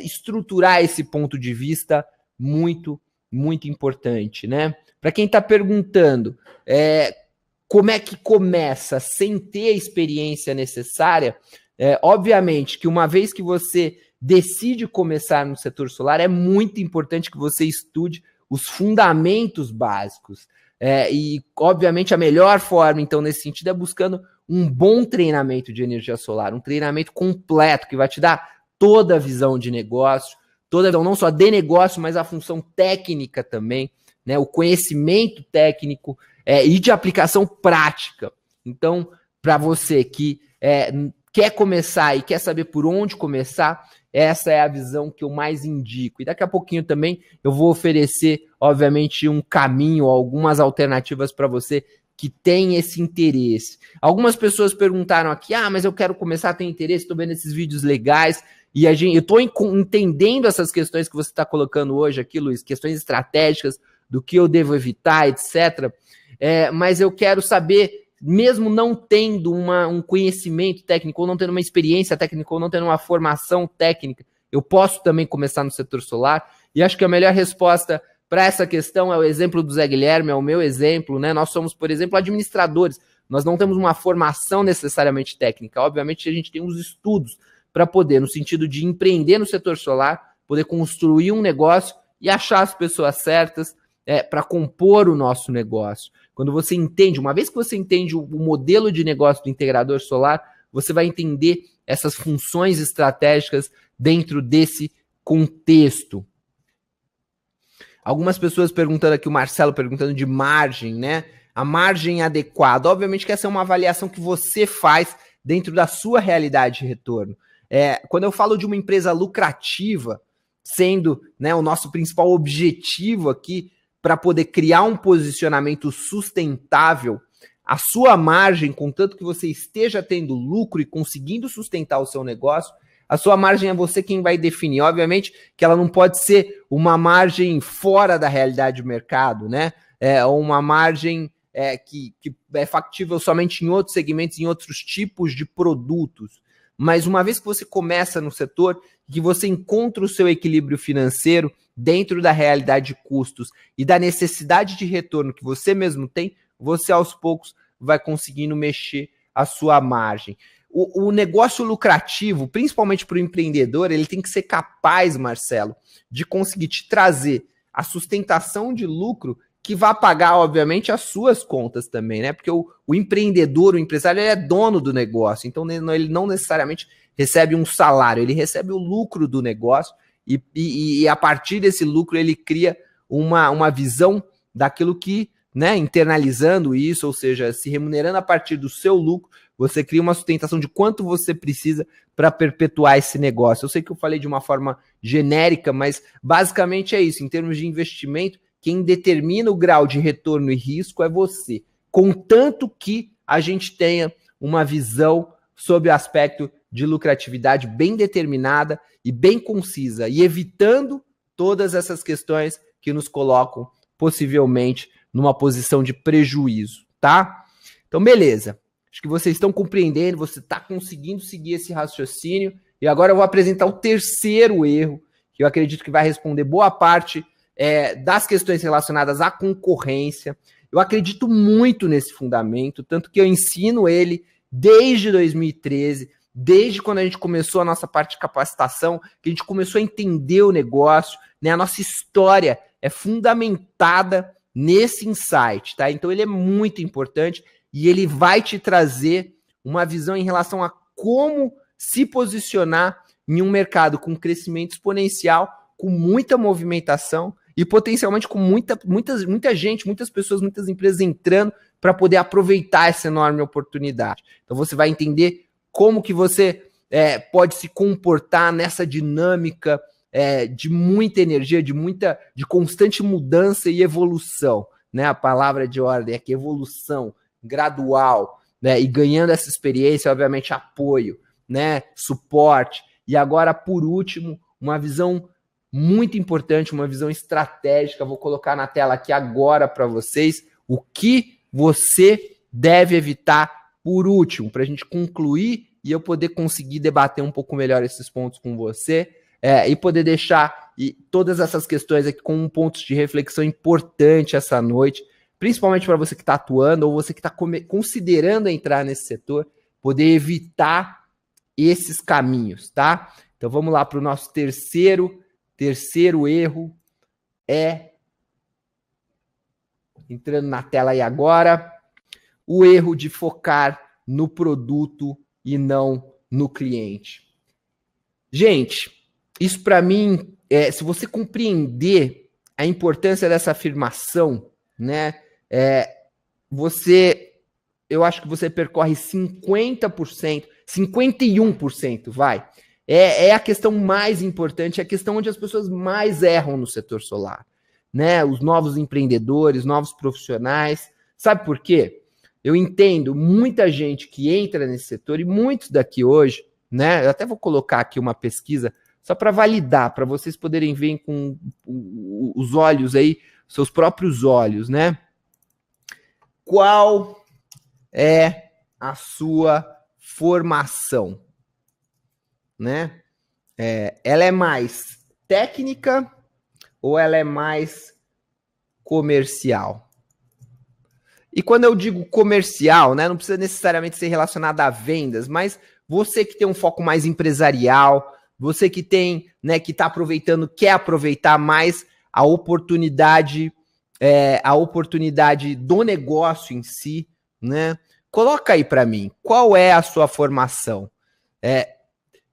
S1: estruturar esse ponto de vista muito, muito importante, né? Para quem está perguntando como é que começa sem ter a experiência necessária, obviamente que uma vez que você decide começar no setor solar, é muito importante que você estude os fundamentos básicos. E, obviamente, a melhor forma, então, nesse sentido, é buscando um bom treinamento de energia solar, um treinamento completo, que vai te dar toda a visão de negócio, não só de negócio, mas a função técnica também, né, o conhecimento técnico e de aplicação prática. Então, para você que quer começar e quer saber por onde começar, essa é a visão que eu mais indico. E daqui a pouquinho também eu vou oferecer, obviamente, um caminho, algumas alternativas para você que tem esse interesse. Algumas pessoas perguntaram aqui, mas eu quero começar a ter interesse, estou vendo esses vídeos legais, e eu estou entendendo essas questões que você está colocando hoje aqui, Luiz, questões estratégicas, do que eu devo evitar, etc. Mas eu quero saber, mesmo não tendo um conhecimento técnico, ou não tendo uma experiência técnica, ou não tendo uma formação técnica, eu posso também começar no setor solar? E acho que a melhor resposta para essa questão é o exemplo do Zé Guilherme, é o meu exemplo, né? Nós somos, por exemplo, administradores, nós não temos uma formação necessariamente técnica, obviamente a gente tem uns estudos para poder, no sentido de empreender no setor solar, poder construir um negócio e achar as pessoas certas para compor o nosso negócio. Quando você entende, uma vez que você entende o modelo de negócio do integrador solar, você vai entender essas funções estratégicas dentro desse contexto. Algumas pessoas perguntando aqui, o Marcelo perguntando de margem, né? A margem adequada. Obviamente que essa é uma avaliação que você faz dentro da sua realidade de retorno. Quando eu falo de uma empresa lucrativa, sendo, né, o nosso principal objetivo aqui, para poder criar um posicionamento sustentável, a sua margem, contanto que você esteja tendo lucro e conseguindo sustentar o seu negócio, a sua margem é você quem vai definir. Obviamente que ela não pode ser uma margem fora da realidade do mercado, né? Uma margem que é factível somente em outros segmentos, em outros tipos de produtos. Mas uma vez que você começa no setor, que você encontra o seu equilíbrio financeiro dentro da realidade de custos e da necessidade de retorno que você mesmo tem, você aos poucos vai conseguindo mexer a sua margem. O negócio lucrativo, principalmente para o empreendedor, ele tem que ser capaz, Marcelo, de conseguir te trazer a sustentação de lucro que vai pagar, obviamente, as suas contas também, né? Porque o empreendedor, o empresário, ele é dono do negócio, então ele não necessariamente recebe um salário, ele recebe o lucro do negócio e a partir desse lucro ele cria uma visão daquilo que, né, internalizando isso, ou seja, se remunerando a partir do seu lucro, você cria uma sustentação de quanto você precisa para perpetuar esse negócio. Eu sei que eu falei de uma forma genérica, mas basicamente é isso. Em termos de investimento, quem determina o grau de retorno e risco é você, contanto que a gente tenha uma visão sob o aspecto de lucratividade bem determinada e bem concisa, e evitando todas essas questões que nos colocam possivelmente numa posição de prejuízo, tá? Então, beleza. Acho que vocês estão compreendendo, você está conseguindo seguir esse raciocínio, e agora eu vou apresentar o terceiro erro, que eu acredito que vai responder boa parte das questões relacionadas à concorrência. Eu acredito muito nesse fundamento, tanto que eu ensino ele desde 2013, desde quando a gente começou a nossa parte de capacitação, que a gente começou a entender o negócio, né? A nossa história é fundamentada nesse insight, tá? Então ele é muito importante e ele vai te trazer uma visão em relação a como se posicionar em um mercado com crescimento exponencial, com muita movimentação e potencialmente com muita gente, muitas pessoas, muitas empresas entrando para poder aproveitar essa enorme oportunidade. Então você vai entender como que você pode se comportar nessa dinâmica de muita energia, de constante mudança e evolução, né? A palavra de ordem é que evolução gradual, né? E ganhando essa experiência, obviamente, apoio, né? Suporte. E agora, por último, uma visão muito importante, uma visão estratégica. Vou colocar na tela aqui agora para vocês o que você deve evitar por último, para a gente concluir e eu poder conseguir debater um pouco melhor esses pontos com você e poder deixar todas essas questões aqui com pontos de reflexão importante essa noite, principalmente para você que está atuando ou você que está considerando entrar nesse setor, poder evitar esses caminhos, tá? Então vamos lá para o nosso terceiro erro, entrando na tela aí agora, o erro de focar no produto e não no cliente. Gente, isso para mim, se você compreender a importância dessa afirmação, né, eu acho que você percorre 50%, 51%, vai. É a questão mais importante, é a questão onde as pessoas mais erram no setor solar, né? Os novos empreendedores, novos profissionais. Sabe por quê? Eu entendo muita gente que entra nesse setor e muitos daqui hoje, né? Eu até vou colocar aqui uma pesquisa só para validar, para vocês poderem ver com os olhos aí, seus próprios olhos, né? Qual é a sua formação? Né? Ela é mais técnica ou ela é mais comercial? E quando eu digo comercial, né, não precisa necessariamente ser relacionado a vendas, mas você que tem um foco mais empresarial, você que tem, né, que está aproveitando, quer aproveitar mais a oportunidade do negócio em si, né? Coloca aí para mim, qual é a sua formação?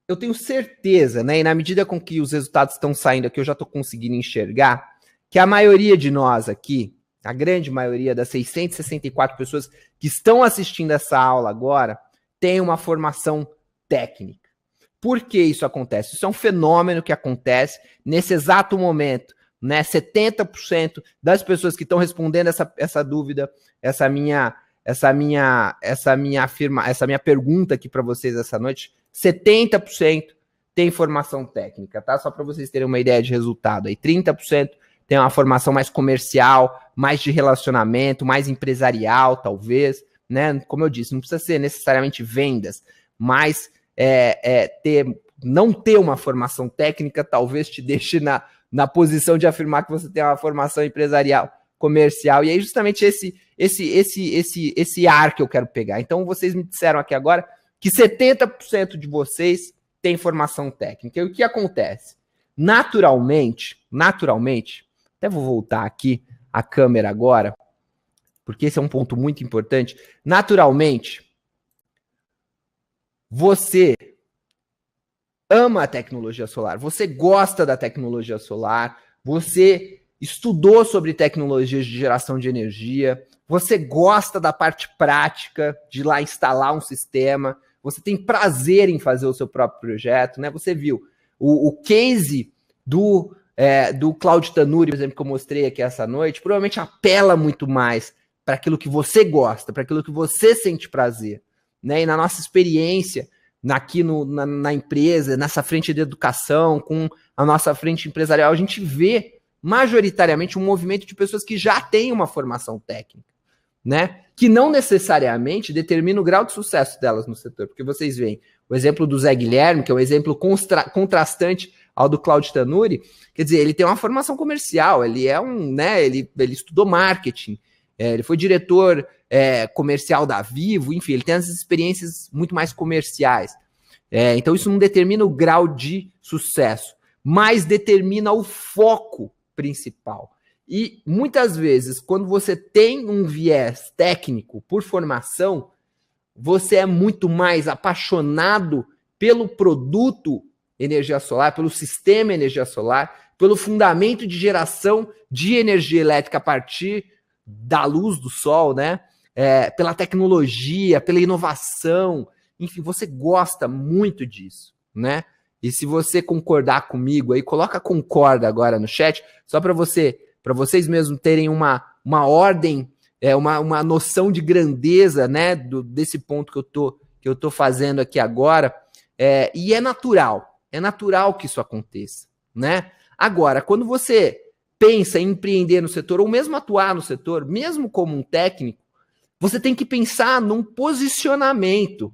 S1: Eu tenho certeza, né, e na medida com que os resultados estão saindo aqui, eu já estou conseguindo enxergar que a maioria de nós aqui, a grande maioria das 664 pessoas que estão assistindo essa aula agora, tem uma formação técnica. Por que isso acontece? Isso é um fenômeno que acontece nesse exato momento. né? 70% das pessoas que estão respondendo essa dúvida, essa minha pergunta aqui para vocês essa noite, 70% tem formação técnica, tá? Só para vocês terem uma ideia de resultado aí. 30% tem uma formação mais comercial, mais de relacionamento, mais empresarial, talvez, né? Como eu disse, não precisa ser necessariamente vendas, mas não ter uma formação técnica talvez te deixe na posição de afirmar que você tem uma formação empresarial, comercial, e aí justamente esse ar que eu quero pegar. Então vocês me disseram aqui agora que 70% de vocês tem formação técnica. E o que acontece? Naturalmente, até vou voltar aqui a câmera agora, porque esse é um ponto muito importante. Naturalmente, você ama a tecnologia solar, você gosta da tecnologia solar, você estudou sobre tecnologias de geração de energia, você gosta da parte prática de ir lá instalar um sistema, você tem prazer em fazer o seu próprio projeto, né? Você viu o case do Claudio Tanuri, por exemplo, que eu mostrei aqui essa noite, provavelmente apela muito mais para aquilo que você gosta, para aquilo que você sente prazer, né? E na nossa experiência aqui na empresa, nessa frente de educação, com a nossa frente empresarial, a gente vê majoritariamente um movimento de pessoas que já têm uma formação técnica, né? Que não necessariamente determina o grau de sucesso delas no setor, porque vocês veem o exemplo do Zé Guilherme, que é um exemplo contrastante ao do Claudio Tanuri, quer dizer, ele tem uma formação comercial, ele é ele estudou marketing, ele foi diretor comercial da Vivo, enfim, ele tem as experiências muito mais comerciais. Então isso não determina o grau de sucesso, mas determina o foco principal. E muitas vezes, quando você tem um viés técnico por formação, você é muito mais apaixonado pelo produto energia solar, pelo sistema energia solar, pelo fundamento de geração de energia elétrica a partir da luz do sol, né? Pela tecnologia, pela inovação, enfim, você gosta muito disso, né? E se você concordar comigo aí, coloca concorda agora no chat, só para vocês mesmos terem uma ordem, uma noção de grandeza, né, desse ponto que eu tô fazendo aqui agora, e é natural que isso aconteça, né? Agora, quando você pensa em empreender no setor, ou mesmo atuar no setor, mesmo como um técnico, você tem que pensar num posicionamento,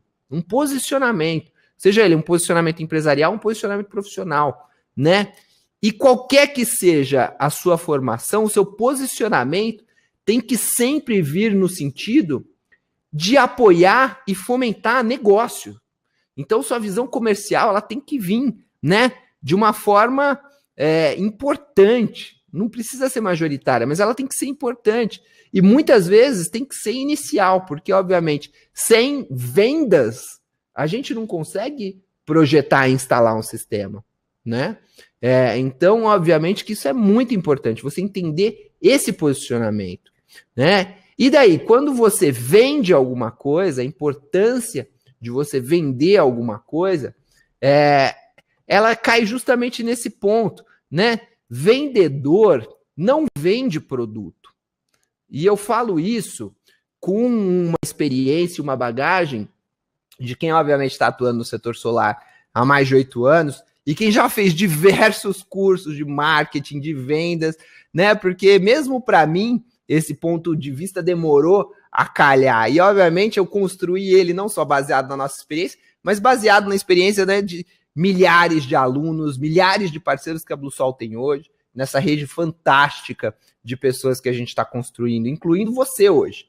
S1: seja ele um posicionamento empresarial, um posicionamento profissional, né? E qualquer que seja a sua formação, o seu posicionamento tem que sempre vir no sentido de apoiar e fomentar negócio. Então, sua visão comercial ela tem que vir, né, de uma forma importante. Não precisa ser majoritária, mas ela tem que ser importante. E muitas vezes tem que ser inicial, porque, obviamente, sem vendas, a gente não consegue projetar e instalar um sistema, né? Então, obviamente, que isso é muito importante, você entender esse posicionamento, né? E daí, quando você vende alguma coisa, a importância de você vender alguma coisa, ela cai justamente nesse ponto, né? Vendedor não vende produto. E eu falo isso com uma experiência, uma bagagem de quem, obviamente, está atuando no setor solar há mais de 8 anos e quem já fez diversos cursos de marketing, de vendas, né? Porque mesmo para mim, esse ponto de vista demorou a calhar. E, obviamente, eu construí ele não só baseado na nossa experiência, mas baseado na experiência, né, de milhares de alunos, milhares de parceiros que a BlueSol tem hoje, nessa rede fantástica de pessoas que a gente está construindo, incluindo você hoje,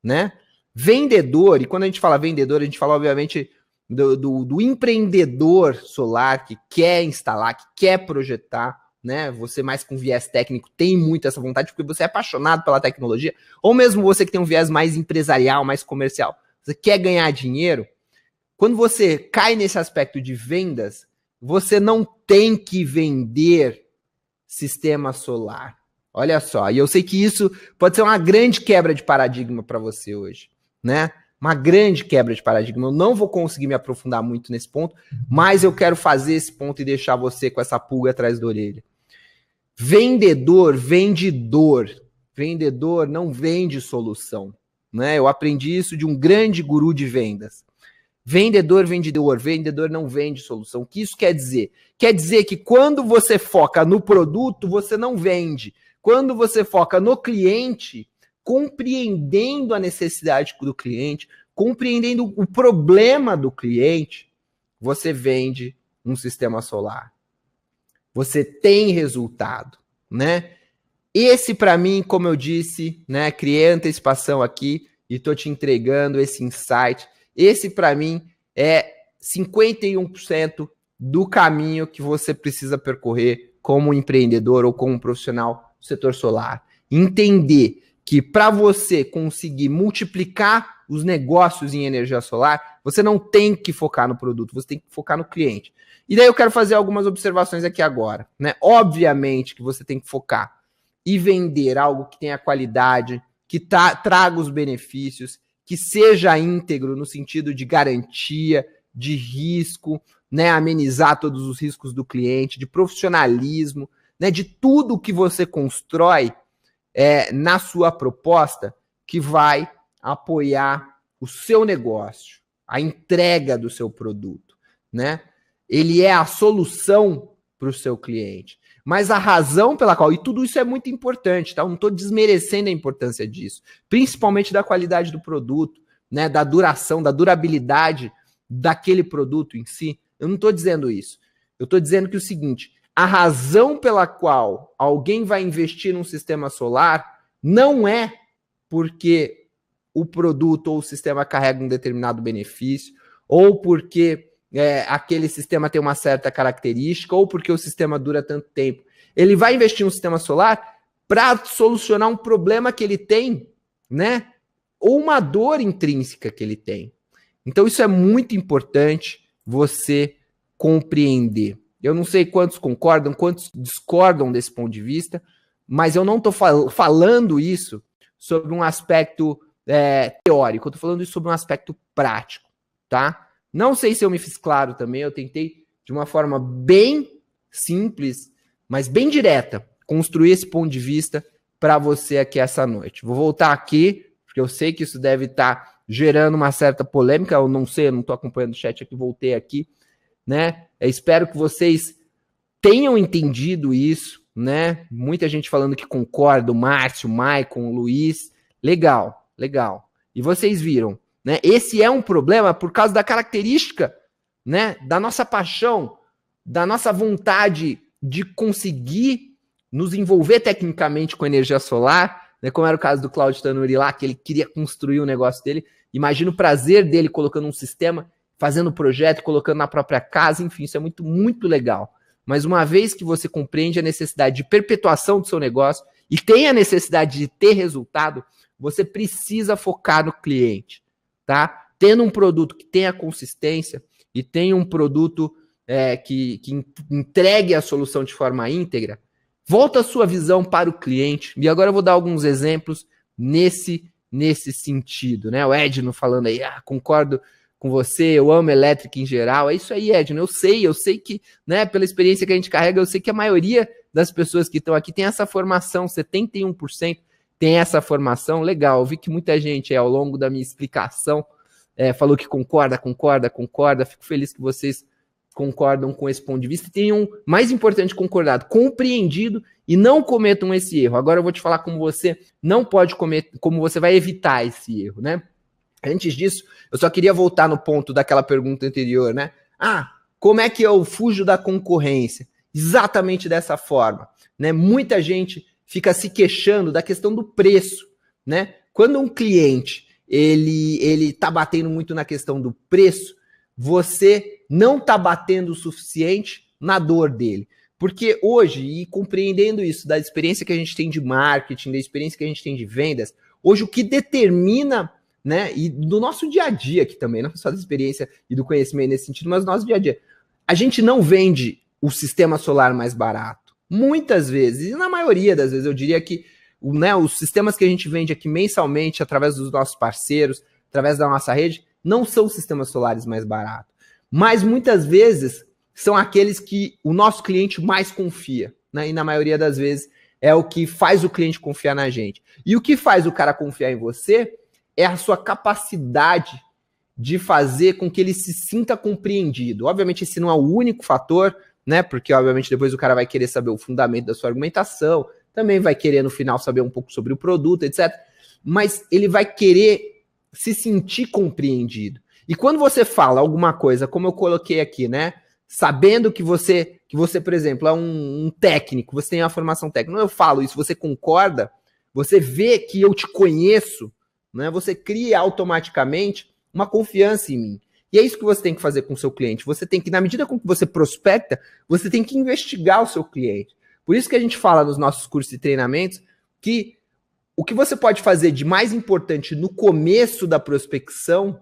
S1: né? Vendedor, e quando a gente fala vendedor, a gente fala, obviamente, do empreendedor solar que quer instalar, que quer projetar, né? Você mais com viés técnico tem muito essa vontade, porque você é apaixonado pela tecnologia, ou mesmo você que tem um viés mais empresarial, mais comercial, você quer ganhar dinheiro. Quando você cai nesse aspecto de vendas, você não tem que vender sistema solar. Olha só, e eu sei que isso pode ser uma grande quebra de paradigma para você hoje, né? Uma grande quebra de paradigma. Eu não vou conseguir me aprofundar muito nesse ponto, mas eu quero fazer esse ponto e deixar você com essa pulga atrás da orelha. Vendedor vende dor. Vendedor não vende solução, né? Eu aprendi isso de um grande guru de vendas. Vendedor vende dor, vendedor não vende solução. O que isso quer dizer? Quer dizer que quando você foca no produto, você não vende. Quando você foca no cliente, compreendendo a necessidade do cliente, compreendendo o problema do cliente, você vende um sistema solar. Você tem resultado, né? Esse, para mim, como eu disse, né, criei antecipação aqui e estou te entregando esse insight. Esse, para mim, é 51% do caminho que você precisa percorrer como empreendedor ou como profissional do setor solar. Entender que para você conseguir multiplicar os negócios em energia solar, você não tem que focar no produto, você tem que focar no cliente. E daí eu quero fazer algumas observações aqui agora, né? Obviamente que você tem que focar e vender algo que tenha qualidade, que traga os benefícios, que seja íntegro no sentido de garantia, de risco, né? Amenizar todos os riscos do cliente, de profissionalismo, né? De tudo que você constrói na sua proposta que vai apoiar o seu negócio, a entrega do seu produto, né? Ele é a solução para o seu cliente. Mas a razão pela qual, e tudo isso é muito importante, tá? Eu não estou desmerecendo a importância disso, principalmente da qualidade do produto, né? Da duração, da durabilidade daquele produto em si. Eu não estou dizendo isso. Eu estou dizendo que o seguinte, a razão pela qual alguém vai investir num sistema solar não é porque o produto ou o sistema carrega um determinado benefício, ou porque aquele sistema tem uma certa característica, ou porque o sistema dura tanto tempo. Ele vai investir em um sistema solar para solucionar um problema que ele tem, né? Ou uma dor intrínseca que ele tem. Então isso é muito importante você compreender. Eu não sei quantos concordam, quantos discordam desse ponto de vista, mas eu não estou falando isso sobre um aspecto teórico, eu estou falando isso sobre um aspecto prático, tá? Não sei se eu me fiz claro também, eu tentei de uma forma bem simples, mas bem direta, construir esse ponto de vista para você aqui essa noite. Vou voltar aqui, porque eu sei que isso deve estar gerando uma certa polêmica, eu não sei, eu não estou acompanhando o chat aqui, voltei aqui, né? Eu espero que vocês tenham entendido isso, né? Muita gente falando que concorda, o Márcio, o Maicon, o Luiz, legal, legal. E vocês viram, né? Esse é um problema por causa da característica, né? Da nossa paixão, da nossa vontade de conseguir nos envolver tecnicamente com energia solar, né? Como era o caso do Cláudio Tanuri lá, que ele queria construir o negócio dele. Imagina o prazer dele colocando um sistema, fazendo o projeto, colocando na própria casa, enfim, isso é muito, muito legal. Mas uma vez que você compreende a necessidade de perpetuação do seu negócio e tem a necessidade de ter resultado, você precisa focar no cliente, tá? Tendo um produto que tenha consistência e tenha um produto que entregue a solução de forma íntegra, volta a sua visão para o cliente. E agora eu vou dar alguns exemplos nesse sentido, né? O Edno falando aí, concordo com você, eu amo elétrica em geral. É isso aí, Edno, eu sei que, né, pela experiência que a gente carrega, eu sei que a maioria das pessoas que estão aqui tem essa formação, 71% tem essa formação, legal. Eu vi que muita gente, ao longo da minha explicação, falou que concorda, fico feliz que vocês concordam com esse ponto de vista e tenham, mais importante, concordado, compreendido e não cometam esse erro. Agora eu vou te falar como você não pode cometer, como você vai evitar esse erro, né? Antes disso, eu só queria voltar no ponto daquela pergunta anterior, né? Como é que eu fujo da concorrência? Exatamente dessa forma, né? Muita gente fica se queixando da questão do preço, né? Quando um cliente ele tá batendo muito na questão do preço, você não tá batendo o suficiente na dor dele. Porque hoje, e compreendendo isso da experiência que a gente tem de marketing, da experiência que a gente tem de vendas, hoje o que determina, né, e do nosso dia a dia aqui também, não só da experiência e do conhecimento nesse sentido, mas do nosso dia a dia, a gente não vende o sistema solar mais barato. Muitas vezes, e na maioria das vezes, eu diria que os sistemas que a gente vende aqui mensalmente, através dos nossos parceiros, através da nossa rede, não são sistemas solares mais baratos. Mas muitas vezes são aqueles que o nosso cliente mais confia. né? E na maioria das vezes é o que faz o cliente confiar na gente. E o que faz o cara confiar em você é a sua capacidade de fazer com que ele se sinta compreendido. Obviamente esse não é o único fator, né? Porque obviamente depois o cara vai querer saber o fundamento da sua argumentação, também vai querer no final saber um pouco sobre o produto, etc. Mas ele vai querer se sentir compreendido. E quando você fala alguma coisa, como eu coloquei aqui, né? Sabendo que você, por exemplo, é um técnico, você tem uma formação técnica, eu falo isso, você concorda, você vê que eu te conheço, né? Você cria automaticamente uma confiança em mim. E é isso que você tem que fazer com o seu cliente. Você tem que, na medida com que você prospecta, você tem que investigar o seu cliente. Por isso que a gente fala nos nossos cursos e treinamentos que o que você pode fazer de mais importante no começo da prospecção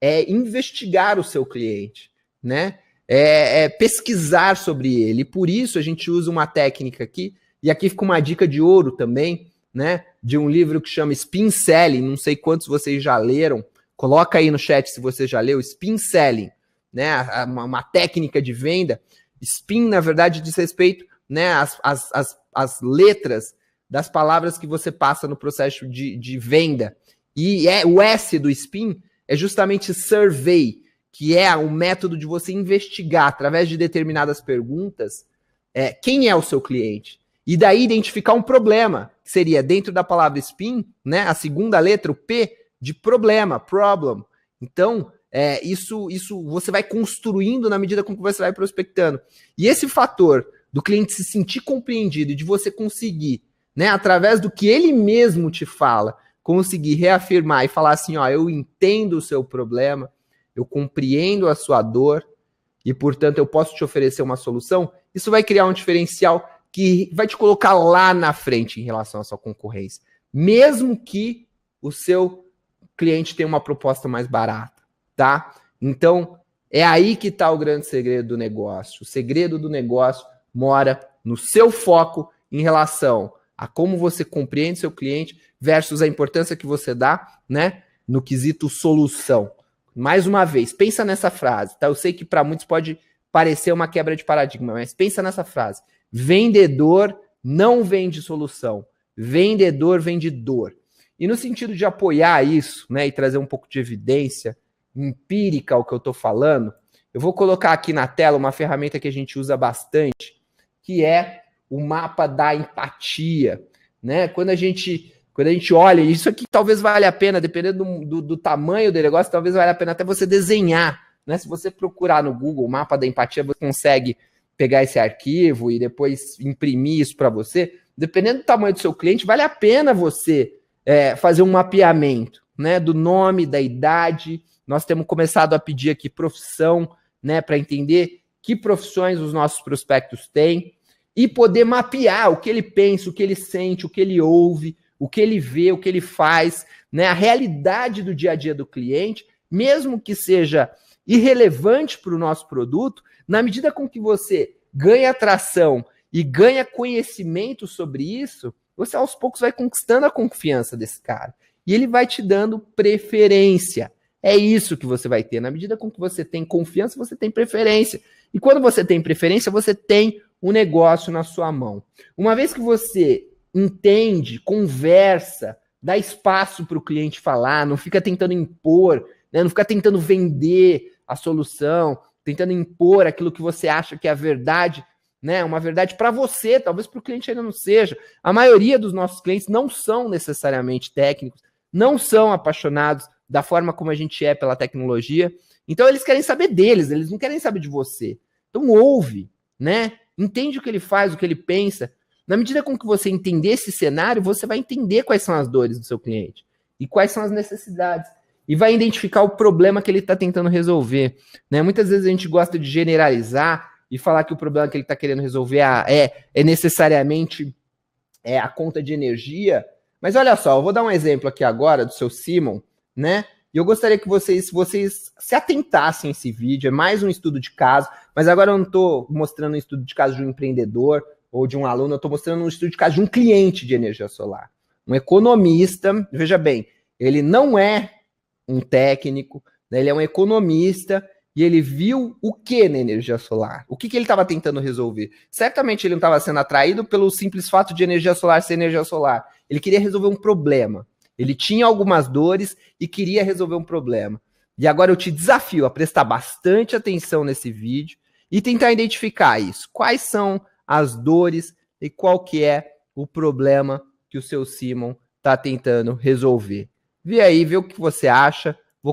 S1: é investigar o seu cliente, né? É pesquisar sobre ele. E por isso a gente usa uma técnica aqui, e aqui fica uma dica de ouro também, né? De um livro que chama Spin Selling, não sei quantos vocês já leram, coloca aí no chat se você já leu, Spin Selling, né? Uma técnica de venda. Spin, na verdade, diz respeito, né, as letras das palavras que você passa no processo de venda. E o S do Spin é justamente survey, que é um método de você investigar, através de determinadas perguntas, quem é o seu cliente. E daí identificar um problema, que seria dentro da palavra spin, né, a segunda letra, o P, de problema, problem. Então, isso você vai construindo na medida com que você vai prospectando. E esse fator do cliente se sentir compreendido e de você conseguir, né, através do que ele mesmo te fala, conseguir reafirmar e falar assim, ó, eu entendo o seu problema, eu compreendo a sua dor e, portanto, eu posso te oferecer uma solução, isso vai criar um diferencial que vai te colocar lá na frente em relação à sua concorrência, mesmo que o seu cliente tenha uma proposta mais barata, tá? Então, é aí que está o grande segredo do negócio. O segredo do negócio mora no seu foco em relação a como você compreende seu cliente versus a importância que você dá, né, no quesito solução. Mais uma vez, pensa nessa frase, tá? Eu sei que para muitos pode parecer uma quebra de paradigma, mas pensa nessa frase. Vendedor não vende solução, vendedor vende dor. E no sentido de apoiar isso, né, e trazer um pouco de evidência empírica ao que eu estou falando, eu vou colocar aqui na tela uma ferramenta que a gente usa bastante, que é o mapa da empatia, né? Quando a gente olha, isso aqui talvez valha a pena, dependendo do tamanho do negócio, talvez valha a pena até você desenhar, né? Se você procurar no Google o mapa da empatia, você consegue pegar esse arquivo e depois imprimir isso para você. Dependendo do tamanho do seu cliente, vale a pena você fazer um mapeamento, né? Do nome, da idade. Nós temos começado a pedir aqui profissão, né? Para entender que profissões os nossos prospectos têm e poder mapear o que ele pensa, o que ele sente, o que ele ouve, o que ele vê, o que ele faz, né? A realidade do dia a dia do cliente, mesmo que seja irrelevante para o nosso produto, na medida com que você ganha atração e ganha conhecimento sobre isso, você aos poucos vai conquistando a confiança desse cara. E ele vai te dando preferência. É isso que você vai ter. Na medida com que você tem confiança, você tem preferência. E quando você tem preferência, você tem um negócio na sua mão. Uma vez que você entende, conversa, dá espaço para o cliente falar, não fica tentando impor, né? Não fica tentando vender a solução, tentando impor aquilo que você acha que é a verdade, né? Uma verdade para você, talvez para o cliente ainda não seja. A maioria dos nossos clientes não são necessariamente técnicos, não são apaixonados da forma como a gente é pela tecnologia. Então eles querem saber deles, eles não querem saber de você. Então ouve, né? Entende o que ele faz, o que ele pensa. Na medida com que você entender esse cenário, você vai entender quais são as dores do seu cliente e quais são as necessidades. E vai identificar o problema que ele está tentando resolver, né? Muitas vezes a gente gosta de generalizar e falar que o problema que ele está querendo resolver é necessariamente a conta de energia. Mas olha só, eu vou dar um exemplo aqui agora do seu Simon, né? E eu gostaria que vocês se atentassem a esse vídeo. É mais um estudo de caso, mas agora eu não estou mostrando um estudo de caso de um empreendedor ou de um aluno, eu estou mostrando um estudo de caso de um cliente de energia solar. Um economista, veja bem, ele não é um técnico, né? Ele é um economista e ele viu o que na energia solar? O que ele estava tentando resolver? Certamente ele não estava sendo atraído pelo simples fato de energia solar ser energia solar. Ele queria resolver um problema. Ele tinha algumas dores e queria resolver um problema. E agora eu te desafio a prestar bastante atenção nesse vídeo e tentar identificar isso. Quais são as dores e qual que é o problema que o seu Simon está tentando resolver. Vê aí, vê o que você acha. Vou...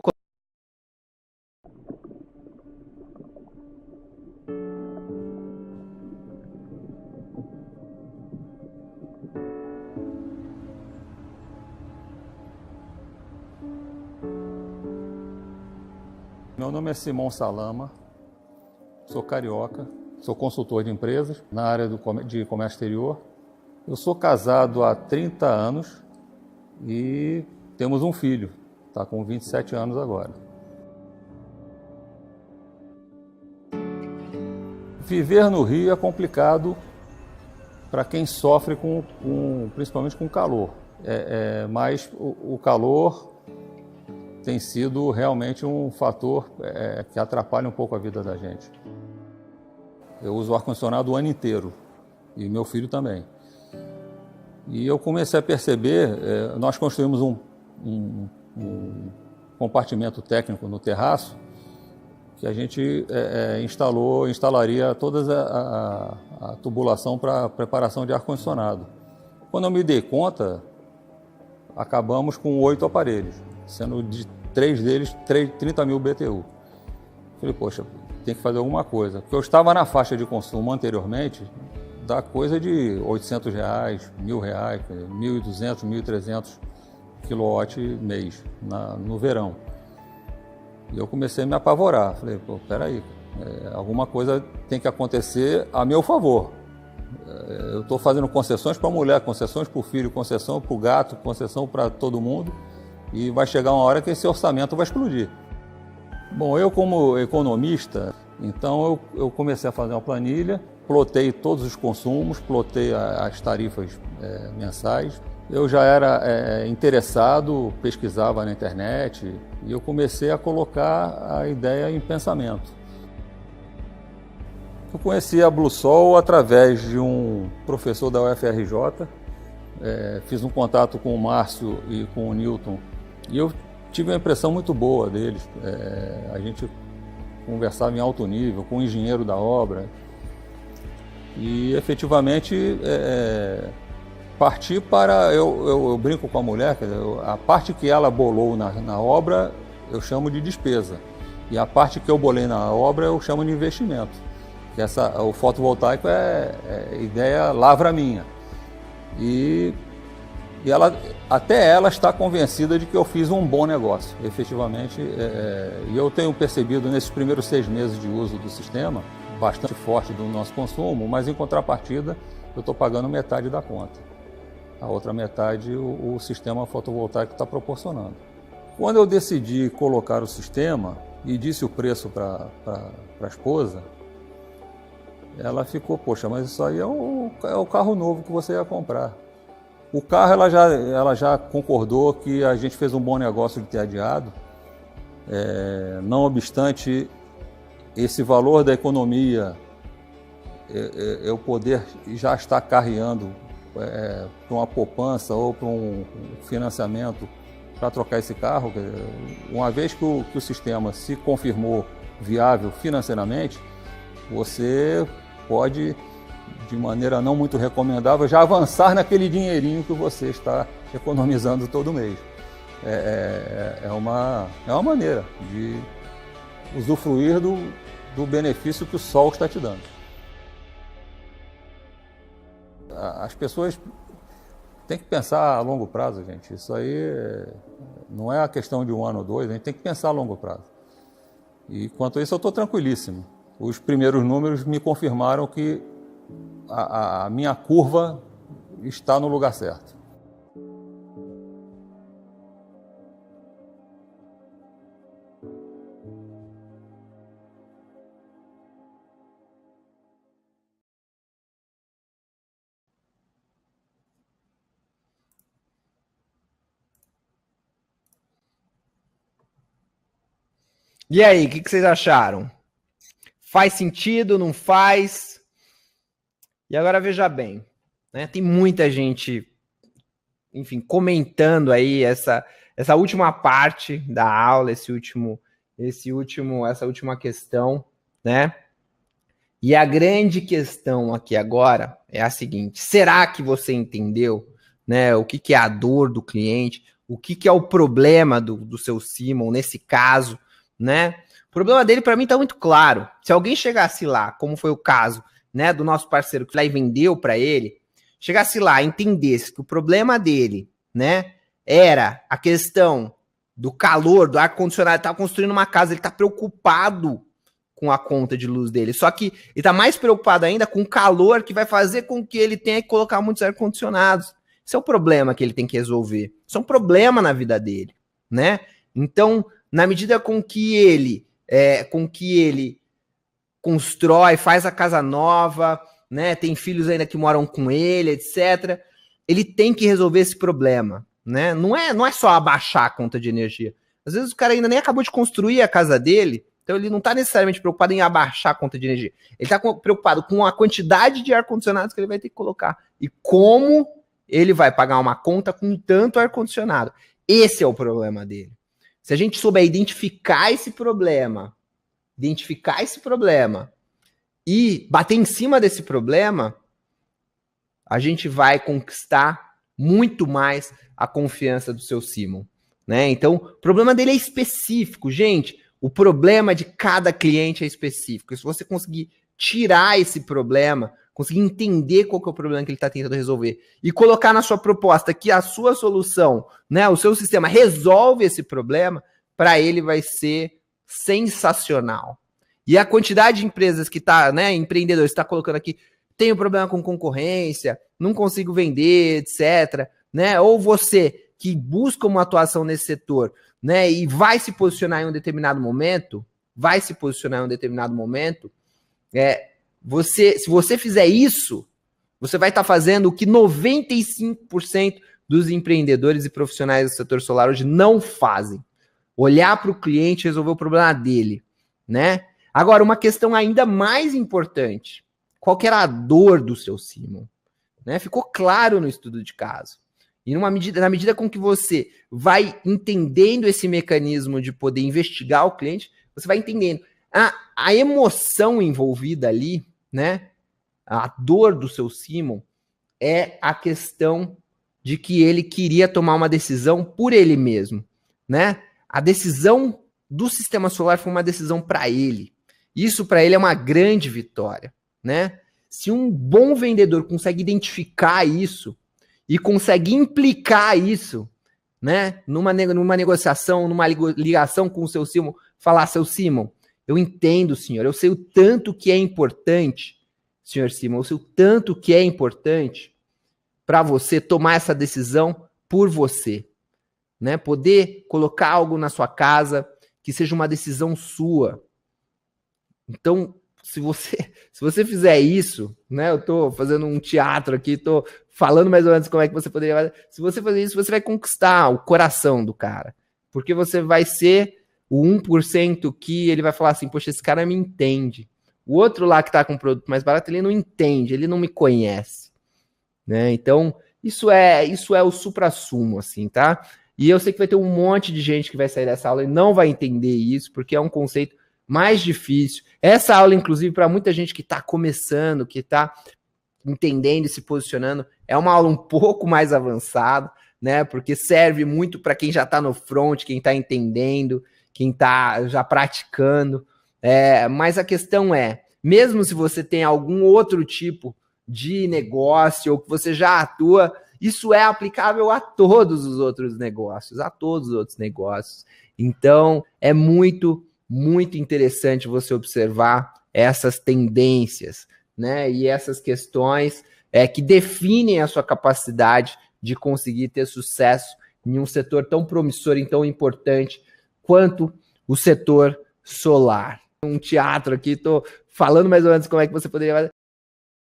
S4: Meu nome é Simon Salama, sou carioca, sou consultor de empresas na área de comércio exterior. Eu sou casado há 30 anos e temos um filho, está com 27 anos agora. Viver no Rio é complicado para quem sofre principalmente com calor, mas o calor tem sido realmente um fator que atrapalha um pouco a vida da gente. Eu uso ar-condicionado o ano inteiro e meu filho também. E eu comecei a perceber, nós construímos um compartimento técnico no terraço que a gente instalaria toda a tubulação para preparação de ar-condicionado. Quando eu me dei conta, acabamos com 8 aparelhos, sendo de 3 deles 30 mil BTU. Falei, poxa, tem que fazer alguma coisa. Porque eu estava na faixa de consumo anteriormente da coisa de R$800, R$1.000, 1.200, 1.300 kW mês no verão. E eu comecei a me apavorar. Falei, pô, peraí, alguma coisa tem que acontecer a meu favor. Eu estou fazendo concessões para a mulher, concessões para o filho, concessão para o gato, concessão para todo mundo. E vai chegar uma hora que esse orçamento vai explodir. Bom, eu como economista, então eu comecei a fazer uma planilha, plotei todos os consumos, plotei as tarifas mensais. Eu já era interessado, pesquisava na internet e eu comecei a colocar a ideia em pensamento. Eu conheci a Bluesol através de um professor da UFRJ, fiz um contato com o Márcio e com o Newton e eu tive uma impressão muito boa deles. A gente conversava em alto nível com o engenheiro da obra e efetivamente parti para... Eu brinco com a mulher, quer dizer, a parte que ela bolou na obra eu chamo de despesa e a parte que eu bolei na obra eu chamo de investimento. O fotovoltaico é ideia lavra minha. E até ela está convencida de que eu fiz um bom negócio, efetivamente. E eu tenho percebido nesses primeiros 6 meses de uso do sistema, bastante forte do nosso consumo, mas em contrapartida eu estou pagando metade da conta. A outra metade o sistema fotovoltaico está proporcionando. Quando eu decidi colocar o sistema e disse o preço para a esposa, ela ficou, poxa, mas isso aí é o carro novo que você ia comprar. O carro ela já concordou que a gente fez um bom negócio de ter adiado, não obstante esse valor da economia, eu poder já estar carreando para uma poupança ou para um financiamento para trocar esse carro. Uma vez que o sistema se confirmou viável financeiramente, você pode, de maneira não muito recomendável, já avançar naquele dinheirinho que você está economizando todo mês. É uma maneira de usufruir do benefício que o sol está te dando. As pessoas têm que pensar a longo prazo, gente. Isso aí não é a questão de 1 ano ou 2, a gente tem que pensar a longo prazo. E quanto a isso eu estou tranquilíssimo. Os primeiros números me confirmaram que a minha curva está no lugar certo.
S1: E aí, o que vocês acharam? Faz sentido, não faz? E agora veja bem, né? Tem muita gente, enfim, comentando aí essa última parte da aula, essa última questão, né? E a grande questão aqui agora é a seguinte: será que você entendeu, né, o que é a dor do cliente, o que é o problema do seu Simon nesse caso, né? O problema dele, para mim, está muito claro. Se alguém chegasse lá, como foi o caso, né, do nosso parceiro que lá e vendeu para ele, chegasse lá e entendesse que o problema dele, né, era a questão do calor, do ar-condicionado, ele estava construindo uma casa, ele está preocupado com a conta de luz dele. Só que ele está mais preocupado ainda com o calor que vai fazer com que ele tenha que colocar muitos ar-condicionados. Esse é o problema que ele tem que resolver. Isso é um problema na vida dele, né? Então, na medida com que ele constrói, faz a casa nova, né? Tem filhos ainda que moram com ele, etc. Ele tem que resolver esse problema, né? Não é só abaixar a conta de energia. Às vezes o cara ainda nem acabou de construir a casa dele, então ele não está necessariamente preocupado em abaixar a conta de energia. Ele está preocupado com a quantidade de ar-condicionados que ele vai ter que colocar e como ele vai pagar uma conta com tanto ar-condicionado. Esse é o problema dele. Se a gente souber identificar esse problema e bater em cima desse problema, a gente vai conquistar muito mais a confiança do seu Simon, né? Então, o problema dele é específico, gente. O problema de cada cliente é específico. E se você conseguir tirar esse problema, conseguir entender qual que é o problema que ele está tentando resolver e colocar na sua proposta que a sua solução, né, o seu sistema resolve esse problema, para ele vai ser sensacional. E a quantidade de empresas que está, né, empreendedores está colocando aqui, tenho problema com concorrência, não consigo vender, etc. Né? Ou você que busca uma atuação nesse setor, né, e vai se posicionar em um determinado momento, se você fizer isso, você vai estar fazendo o que 95% dos empreendedores e profissionais do setor solar hoje não fazem. Olhar para o cliente e resolver o problema dele, né? Agora, uma questão ainda mais importante. Qual que era a dor do seu Simon? Né? Ficou claro no estudo de caso. E na medida com que você vai entendendo esse mecanismo de poder investigar o cliente, você vai entendendo. A emoção envolvida ali, né? A dor do seu Simon é a questão de que ele queria tomar uma decisão por ele mesmo, né? A decisão do sistema solar foi uma decisão para ele. Isso para ele é uma grande vitória, né? Se um bom vendedor consegue identificar isso e consegue implicar isso, né? Numa negociação, numa ligação com o seu Simon, falar, seu Simon, eu entendo, senhor, eu sei o tanto que é importante, senhor Simon, eu sei o tanto que é importante para você tomar essa decisão por você, né? Poder colocar algo na sua casa que seja uma decisão sua. Então, se você fizer isso, né? Eu tô fazendo um teatro aqui, tô falando mais ou menos como é que você poderia fazer. Se você fazer isso, você vai conquistar o coração do cara. Porque você vai ser o 1% que ele vai falar assim, poxa, esse cara me entende. O outro lá que tá com um produto mais barato, ele não entende, ele não me conhece. Né? Então, isso é o suprassumo, assim, tá? E eu sei que vai ter um monte de gente que vai sair dessa aula e não vai entender isso, porque é um conceito mais difícil. Essa aula, inclusive, para muita gente que está começando, que está entendendo e se posicionando, é uma aula um pouco mais avançada, né? Porque serve muito para quem já está no front, quem está entendendo, quem está já praticando. Mas a questão é, mesmo se você tem algum outro tipo de negócio ou que você já atua, isso é aplicável a todos os outros negócios, Então, é muito interessante você observar essas tendências, né? E essas questões que definem a sua capacidade de conseguir ter sucesso em um setor tão promissor e tão importante quanto o setor solar. Um teatro aqui, tô falando mais ou menos como é que você poderia fazer.